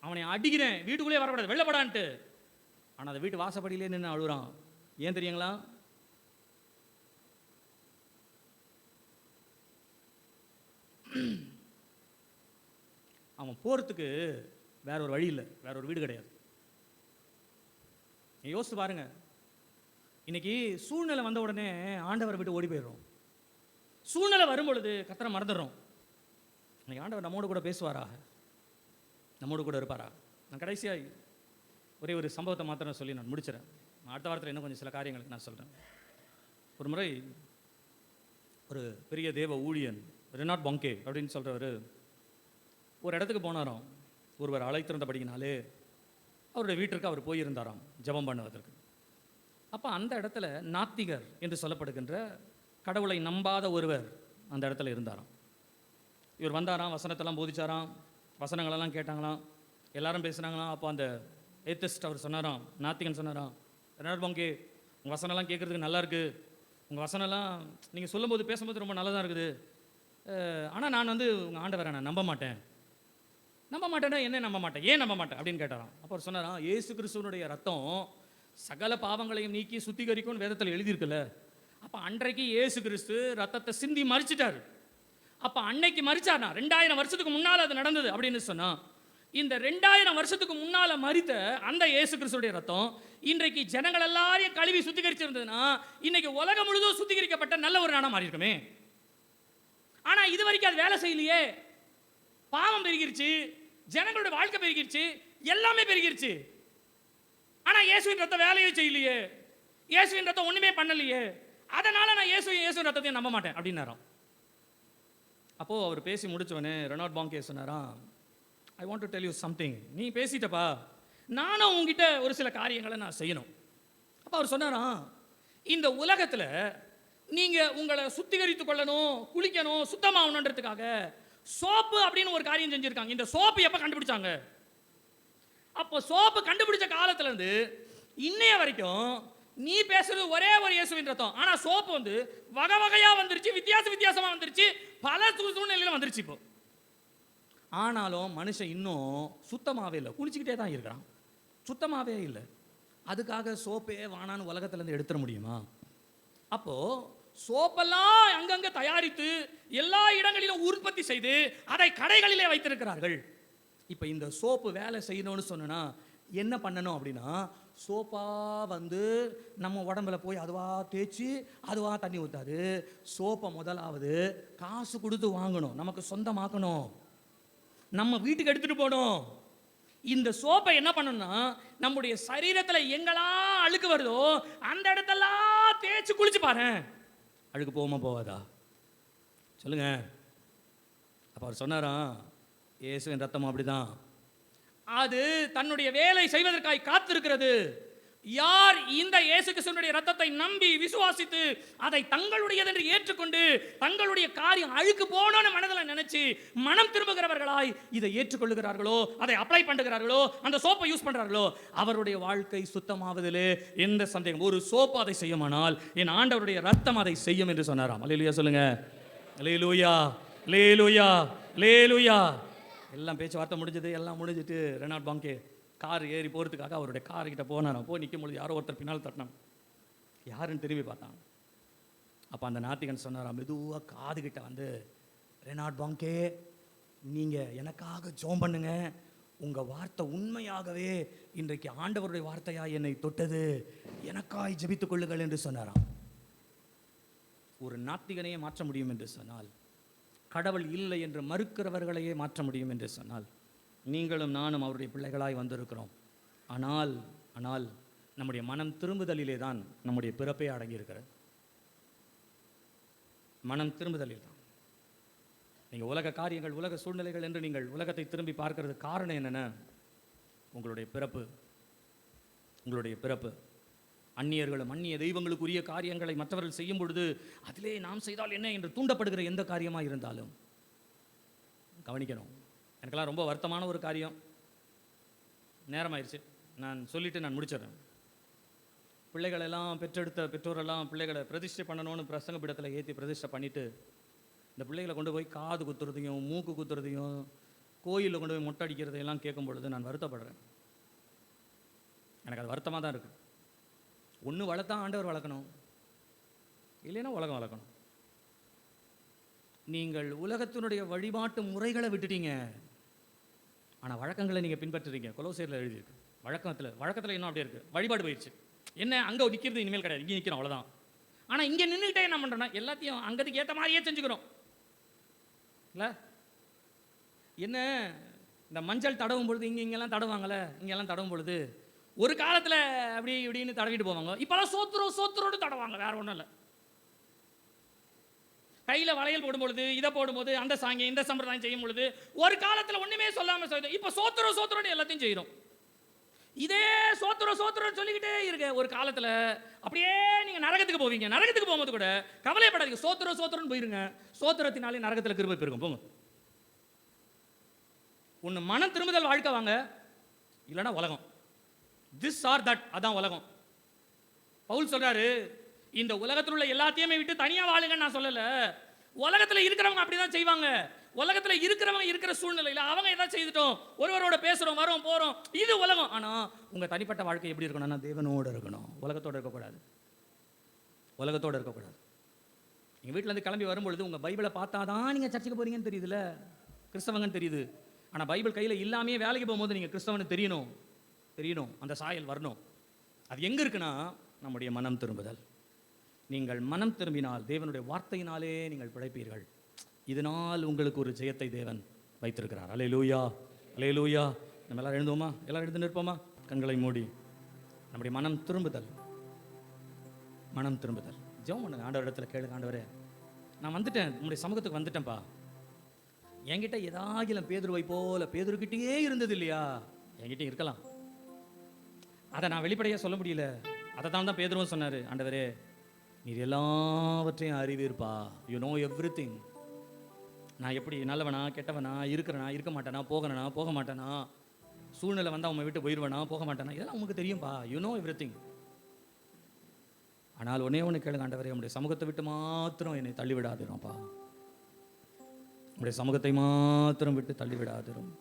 B: அவனை அடிக்கிறேன், வீட்டுக்குள்ளேயே வரக்கூடாது, வெளிலப்படான்ட்டு. ஆனால் அந்த வீட்டு வாசப்படியிலே நின்று அழுகுறான். ஏன் தெரியுங்களா? அவன் போகிறதுக்கு வேற ஒரு வழி இல்லை, வேற ஒரு வீடு கிடையாது. யோசித்து பாருங்க. இன்னைக்கு சூழ்நிலை வந்த உடனே ஆண்டவரை விட்டு ஓடி போயிடுறோம். சூழ்நிலை வரும்பொழுது கர்த்தரை மறந்துடுறோம். இன்னைக்கு ஆண்டவர் நம்மோடு கூட பேசுவாராக, நம்மோடு கூட இருப்பாரா? நான் கடைசியாக ஒரே ஒரு சம்பவத்தை மாத்திரம் சொல்லி நான் முடிச்சிடறேன். அடுத்த வாரத்தில் இன்னும் கொஞ்சம் சில காரியங்களுக்கு நான் சொல்கிறேன். ஒரு முறை ஒரு பெரிய தேவ ஊழியன் ரெனாட் பாங்கே அப்படின்னு சொல்கிறவர் ஒரு இடத்துக்கு போனாராம். ஒருவர் அழைத்திருந்தபடினாலே அவருடைய வீட்டிற்கு அவர் போயிருந்தாராம் ஜெபம் பண்ணுவதற்கு. அப்போ அந்த இடத்துல நாத்திகர் என்று சொல்லப்படுகின்ற கடவுளை நம்பாத ஒருவர் அந்த இடத்துல இருந்தாராம். இவர் வந்தாராம், வசனத்தெல்லாம் போதிச்சாராம், வசனங்களெல்லாம் கேட்டாங்களாம், எல்லாரும் பேசுனாங்களாம். அப்போ அந்த ஏத்திஸ்ட் அவர் சொன்னாராம், நாத்திகன் சொன்னாராம், ரெனால்ட் பாங்கே உங்கள் வசனம்லாம் கேட்குறதுக்கு நல்லா இருக்குது, உங்கள் வசனம்லாம் நீங்கள் சொல்லும்போது பேசும்போது ரொம்ப நல்லதாக இருக்குது, ஆனால் நான் வந்து உங்கள் ஆண்டவரை நான் நம்ப மாட்டேன். நம்ப மாட்டேன்னா என்ன நம்ப மாட்டேன், ஏன் நம்ப மாட்டேன் அப்படின்னு கேட்டாராம். அப்போ அவர் சொன்னாராம், இயேசு கிறிஸ்துவனுடைய ரத்தம் சகல பாவங்களையும் நீக்கி சுத்திகரிக்கும்னு வேதத்தில் எழுதியிருக்குல்ல. அப்போ அன்றைக்கு இயேசு கிறிஸ்து ரத்தத்தை சிந்தி மறிச்சிட்டார். அப்போ அன்னைக்கு மறிச்சார்னா 2000 வருஷத்துக்கு முன்னால் அது நடந்தது அப்படின்னு சொன்னா, இந்த 2000 வருஷத்துக்கு முன்னால் மறித்த அந்த இயேசு கிறிஸ்துடைய ரத்தம் இன்றைக்கு ஜனங்கள் எல்லாரையும் கழுவி சுத்திகரிச்சிருந்ததுன்னா இன்னைக்கு உலகம் முழுதும் சுத்திகரிக்கப்பட்ட நல்ல ஒரு நாடா மாறி இருக்குமே. ஆனா இது வரைக்கும் அது வேலை செய்யலையே. பாவம் பெருகிருச்சு, ஜனங்களுடைய வாழ்க்கை பெருகிருச்சு, எல்லாமே பெருகிருச்சு. ஆனா இயேசுவின் ரத்தம் வேலையே செய்யலையே, இயேசுவின் ரத்தம் ஒண்ணுமே பண்ணலையே, அதனால நான் இயேசுவின் ரத்தத்தையும் நம்ப மாட்டேன் அப்படின்னாராம். அப்போ அவர் பேசி முடிச்சவனே ரெனால்ட் பாங்கே சொன்னாராம், I want to tell you something. நீ பேசிட்டப்பா, நானும் உங்ககிட்ட ஒரு சில காரியங்களை நான் செய்யணும். அப்போ அவர் சொன்னாராம், இந்த உலகத்தில் நீங்கள் உங்களை சுத்திகரித்து கொள்ளணும், குளிக்கணும், சுத்தமாகணுன்றதுக்காக சோப்பு அப்படின்னு ஒரு காரியம் செஞ்சுருக்காங்க. இந்த சோப்பு எப்போ கண்டுபிடிச்சாங்க? அப்போ சோப்பு கண்டுபிடிச்ச காலத்துலேருந்து இன்னைய வரைக்கும் நீ பேசுறது ஒரே ஒரு இயேசுவின் ரத்தம். ஆனால் சோப்பு வந்து வகை வகையாக வந்துருச்சு, வித்தியாசமாக வந்துருச்சு, பல சூழ்நிலையில் வந்துருச்சு. இப்போ ஆனாலும் மனுஷன் இன்னும் சுத்தமாகவே இல்லை, குளிச்சுக்கிட்டே தான் இருக்கிறான், சுத்தமாகவே இல்லை. அதுக்காக சோப்பே வானான்னு உலகத்துலேருந்து எடுத்துட முடியுமா? அப்போது சோப்பெல்லாம் அங்கங்கே தயாரித்து எல்லா இடங்களிலும் உற்பத்தி செய்து அதை கடைகளிலே வைத்திருக்கிறார்கள். இப்போ இந்த சோப்பு வேலை செய்யணும்னு சொன்னா என்ன பண்ணணும் அப்படின்னா, சோப்பா வந்து நம்ம உடம்புல போய் அதுவாக தேய்ச்சி அதுவாக தண்ணி ஊற்றாது. சோப்பை முதலாவது காசு கொடுத்து வாங்கணும், நமக்கு சொந்தமாக்கணும், நம்ம வீட்டுக்கு எடுத்துகிட்டு போகணும். இந்த சோப்பை என்ன பண்ணணும்னா, நம்முடைய சரீரத்தில் எங்கெல்லாம் அழுக்கு வருதோ அந்த இடத்தெல்லாம் தேய்ச்சி குளிச்சு பாரு, அழுக்கு போகுமா போவாதா சொல்லுங்க. அப்போ அவர் சொன்னாராம், இயேசுவின் ரத்தம் அப்படிதான், அது தன்னுடைய வேலை செய்வதற்காக காத்திருக்கிறது. யார் இந்த இயேசு கிறிஸ்துவினுடைய ரத்தத்தை நம்பி விசுவாசித்து அதை தங்களுடையது என்று ஏற்றுக்கொண்டு தங்களுடைய காரியம் அழுக்கு போனோன்னு மனதில் நினைச்சு மனம் திரும்புகிறவர்களாய் இதை ஏற்றுக்கொள்ளுகிறார்களோ, அதை அப்ளை பண்ணுகிறார்களோ, அந்த சோப்பை யூஸ் பண்றார்களோ, அவருடைய வாழ்க்கை சுத்தமாவதிலே எந்த சந்தேகம். ஒரு சோப்பு அதை செய்யுமானால் என் ஆண்டவருடைய ரத்தம் அதை செய்யும் என்று சொன்னாராம். அல்லேலூயா சொல்லுங்க, அல்லேலூயா, அல்லேலூயா, அல்லேலூயா. எல்லாம் பேச்சுவார்த்தை முடிஞ்சது, எல்லாம் முடிஞ்சிட்டு ரெனால்ட் பாங்கே கார் ஏறி போகிறதுக்காக அவருடைய கார்கிட்ட போனாராம். போய் நிற்கும் பொழுது யாரோ ஒருத்தர் பின்னால் தட்டினான். யாருன்னு திரும்பி பார்த்தான். அப்போ அந்த நாத்திகன் சொன்னாராம், மெதுவாக காதுகிட்ட வந்து, ரெனால்ட் பாங்கே நீங்கள் எனக்காக ஜெபம் பண்ணுங்க, உங்கள் வார்த்தை உண்மையாகவே இன்றைக்கு ஆண்டவருடைய வார்த்தையாக என்னை தொட்டது, எனக்காய் ஜெபித்துக் கொள்ளுங்கள் என்று சொன்னாராம். ஒரு நாத்திகனையே மாற்ற முடியும் என்று சொன்னால், கடவுள் இல்லை என்று மறுக்கிறவர்களையே மாற்ற முடியும் என்று சொன்னால், நீங்களும் நானும் அவருடைய பிள்ளைகளாய் வந்திருக்கிறோம். ஆனால் நம்முடைய மனம் திரும்புதலிலே தான் நம்முடைய பிறப்பே அடங்கியிருக்கிறது. மனம் திரும்புதலில் தான். நீங்கள் உலக காரியங்கள், உலக சூழ்நிலைகள் என்று நீங்கள் உலகத்தை திரும்பி பார்க்கறது காரணம் என்னென்ன? உங்களுடைய பிறப்பு. அந்நியர்களும் அந்நிய தெய்வங்களுக்குரிய காரியங்களை மற்றவர்கள் செய்யும் பொழுது அதிலே நாம் செய்தால் என்ன என்று தூண்டப்படுகிற எந்த காரியமாக இருந்தாலும் கவனிக்கணும். எனக்கெல்லாம் ரொம்ப வருத்தமான ஒரு காரியம். நேரமாயிருச்சு, நான் சொல்லிவிட்டு நான் முடிச்சிடறேன். பிள்ளைகளெல்லாம் பெற்றெடுத்த பெற்றோரெல்லாம் பிள்ளைகளை பிரதிஷ்டை பண்ணணும்னு பிரசங்க பீடத்தில் ஏற்றி பிரதிஷ்டை பண்ணிவிட்டு இந்த பிள்ளைகளை கொண்டு போய் காது குத்துறதையும் மூக்கு குத்துறதையும் கோயிலில் கொண்டு போய் மொட்டை அடிக்கிறதையெல்லாம் கேட்கும் பொழுது நான் வருத்தப்படுறேன். எனக்கு அது வருத்தமாக தான் இருக்குது. ஒன்று வளர்த்தா ஆண்டவர் வளர்க்கணும், இல்லைன்னா உலகம் வளர்க்கணும். நீங்கள் உலகத்தினுடைய வழிபாட்டு முறைகளை விட்டுட்டீங்க, ஆனால் வழக்கங்களை நீங்கள் பின்பற்றுறீங்க. கொலோசையரில் எழுதியிருக்கு. வழக்கத்தில் இன்னும் அப்படியே இருக்குது. வழிபாடு போயிடுச்சு. என்ன அங்கே நிற்கிறது இனிமேல் கிடையாது, இங்கே நிற்கிறோம் அவ்வளோதான். ஆனால் இங்கே நின்றுக்கிட்டே என்ன பண்ணுறோன்னா எல்லாத்தையும் அங்கதுக்கு ஏற்ற மாதிரியே செஞ்சுக்கிறோம் இல்லை? என்ன இந்த மஞ்சள் தடவும் பொழுது இங்கெல்லாம் தடவாங்களே, இங்கெல்லாம் தடவும் பொழுது ஒரு காலத்தில் அப்படி இப்படின்னு தடவிட்டு போவாங்க. இப்போலாம் சோத்துரோடு தடவாங்க, வேற ஒன்றும் இல்லை. கையில் வளையல் போடும்பொழுது, இதை போடும்போது, அந்த சாங்கியம் இந்த சம்பிரதாயம் செய்யும் பொழுது ஒரு காலத்தில் ஒன்றுமே சொல்லாமல் செய்யும். இப்போ சோத்துரோடு எல்லாத்தையும் செய்கிறோம். இதே சோத்திரம் சொல்லிக்கிட்டே இருக்க ஒரு காலத்துல அப்படியே நீங்க நரகத்துக்கு போவீங்க. நரகத்துக்கு போகும்போது கூட கவலைப்படாதீங்க, சோத்திரம் போயிருங்க. சோத்திரத்தினாலே நரகத்துல கிருபை பெருகும். போங்க. ஒன்று மனம் திரும்புதல் வாழ்க்கை வாங்க, இல்லைன்னா உலகம். திஸ் ஆர் தட், அதான் உலகம். பவுல் சொல்றாரு, இந்த உலகத்தில் உள்ள எல்லாத்தையுமே விட்டு தனியா வாழுங்கன்னு நான் சொல்லல. உலகத்துல இருக்கிறவங்க அப்படிதான் செய்வாங்க. உலகத்துல இருக்கிறவங்க இருக்கிற சூழ்நிலையில அவங்க ஏதாவது செய்துட்டோம், ஒருவரோட பேசுறோம், வரோம், போறோம், இது உலகம். ஆனா உங்க தனிப்பட்ட வாழ்க்கை எப்படி இருக்கணும்னா தேவனோட இருக்கணும், உலகத்தோட இருக்கக்கூடாது. உலகத்தோட இருக்கக்கூடாது. நீங்க வீட்டுல இருந்து கிளம்பி வரும்பொழுது உங்க பைபிளை பார்த்தாதான் நீங்க சர்ச்சுக்கு போறீங்கன்னு தெரியுதுல்ல, கிறிஸ்தவங்கன்னு தெரியுது. ஆனா பைபிள் கையில இல்லாமே வேலைக்கு போகும்போது நீங்க கிறிஸ்தவன்னு தெரியணும், அந்த சாயல் வரணும். அது எங்க இருக்குன்னா நம்முடைய மனம் திரும்புதல். நீங்கள் மனம் திரும்பினால் தேவனுடைய வார்த்தையினாலே நீங்கள் பிழைப்பீர்கள். இதனால் உங்களுக்கு ஒரு ஜெயத்தை தேவன் வைத்திருக்கிறார். அல்லேலூயா, அல்லேலூயா. நம்ம எல்லாரும் எழுந்துவோமா? எல்லாரும் எழுந்து நிற்போமா? கண்களை மூடி நம்முடைய மனம் திரும்புதல் ஜெபம் பண்ணுங்க. ஆண்டவர் இடத்துல கேளுங்க, ஆண்டவரே நான் வந்துட்டேன், உங்களுடைய சமூகத்துக்கு வந்துட்டேன்ப்பா. என்கிட்ட ஏதாகிலும் பேதுருவை போல பேதுருக்கிட்டே இருந்தது இல்லையா? என்கிட்ட இருக்கலாம், அதை நான் வெளிப்படையாக சொல்ல முடியல. அதை தான் பேதுருவும் சொன்னார், ஆண்டவரே நீர் எல்லாவற்றையும் அறிவீர்ப்பா, யூ நோ எவ்ரிதிங். நான் எப்படி நல்லவனா கெட்டவனா, இருக்கிறனா இருக்க மாட்டேனா, போகிறனா போக மாட்டேனா, சூழ்நிலை வந்தால் உண்மை விட்டு போயிடுவேனா போக மாட்டேனா, இதெல்லாம் உங்களுக்கு தெரியும்பா, யூ நோ எவ்ரிதிங். ஆனால் ஒன்னே ஒன்று கேளுங்க, ஆண்டவரே உங்களுடைய சமூகத்தை விட்டு மாத்திரம் என்னை தள்ளிவிடாதிரும்ப்பா. உங்களுடைய சமூகத்தை மாத்திரம் விட்டு தள்ளிவிடாதிரும்.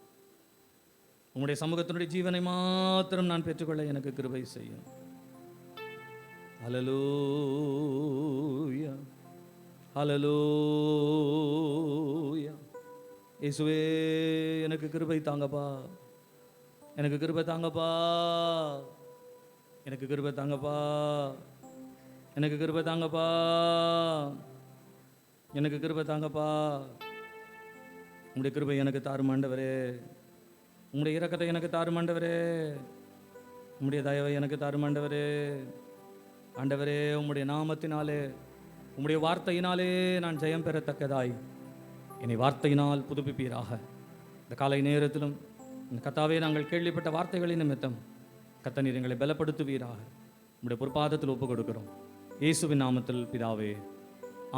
B: உங்களுடைய சமூகத்தினுடைய ஜீவனை மாத்திரம் நான் பெற்றுக்கொள்ள எனக்கு கிருபை செய்யும். ஹல்லேலூயா, ஹல்லேலூயா. இயேசுவே எனக்கு கிருபை தாங்கப்பா, எனக்கு கிருபை தாங்கப்பா, எனக்கு கிருபை தாங்கப்பா, எனக்கு கிருபை தாங்கப்பா, எனக்கு கிருபை தாங்கப்பா. உங்களுடைய கிருபை எனக்கு தாரும் ஆண்டவரே, உங்களுடைய இரக்கத்தை எனக்கு தாரும் ஆண்டவரே, உங்களுடைய தயவை எனக்கு தாரும் ஆண்டவரே. ஆண்டவரே உம்முடைய நாமத்தினாலே உம்முடைய வார்த்தையினாலே நான் ஜெயம் பெறத்தக்கதாய் என்னை வார்த்தையினால் புதுப்பிப்பீராக. இந்த காலை நேரத்திலும் இந்த கர்த்தாவே நாங்கள் கேள்விப்பட்ட வார்த்தைகளின் நிமித்தம் கர்த்தர் எங்களை பலப்படுத்துவீராக. உம்முடைய பொற்பாதத்தில் ஒப்புக் கொடுக்கிறோம், இயேசுவின் நாமத்தில் பிதாவே,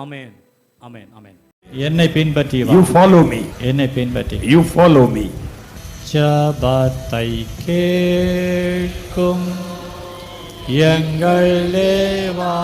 B: ஆமென், ஆமென், ஆமென்.
A: என்னை பின்பற்றி வா.
E: You follow me.
A: என்னை பின்பற்றி
E: You follow me.
A: ஜபத்தை கேட்கும் எங்கள் தேவா.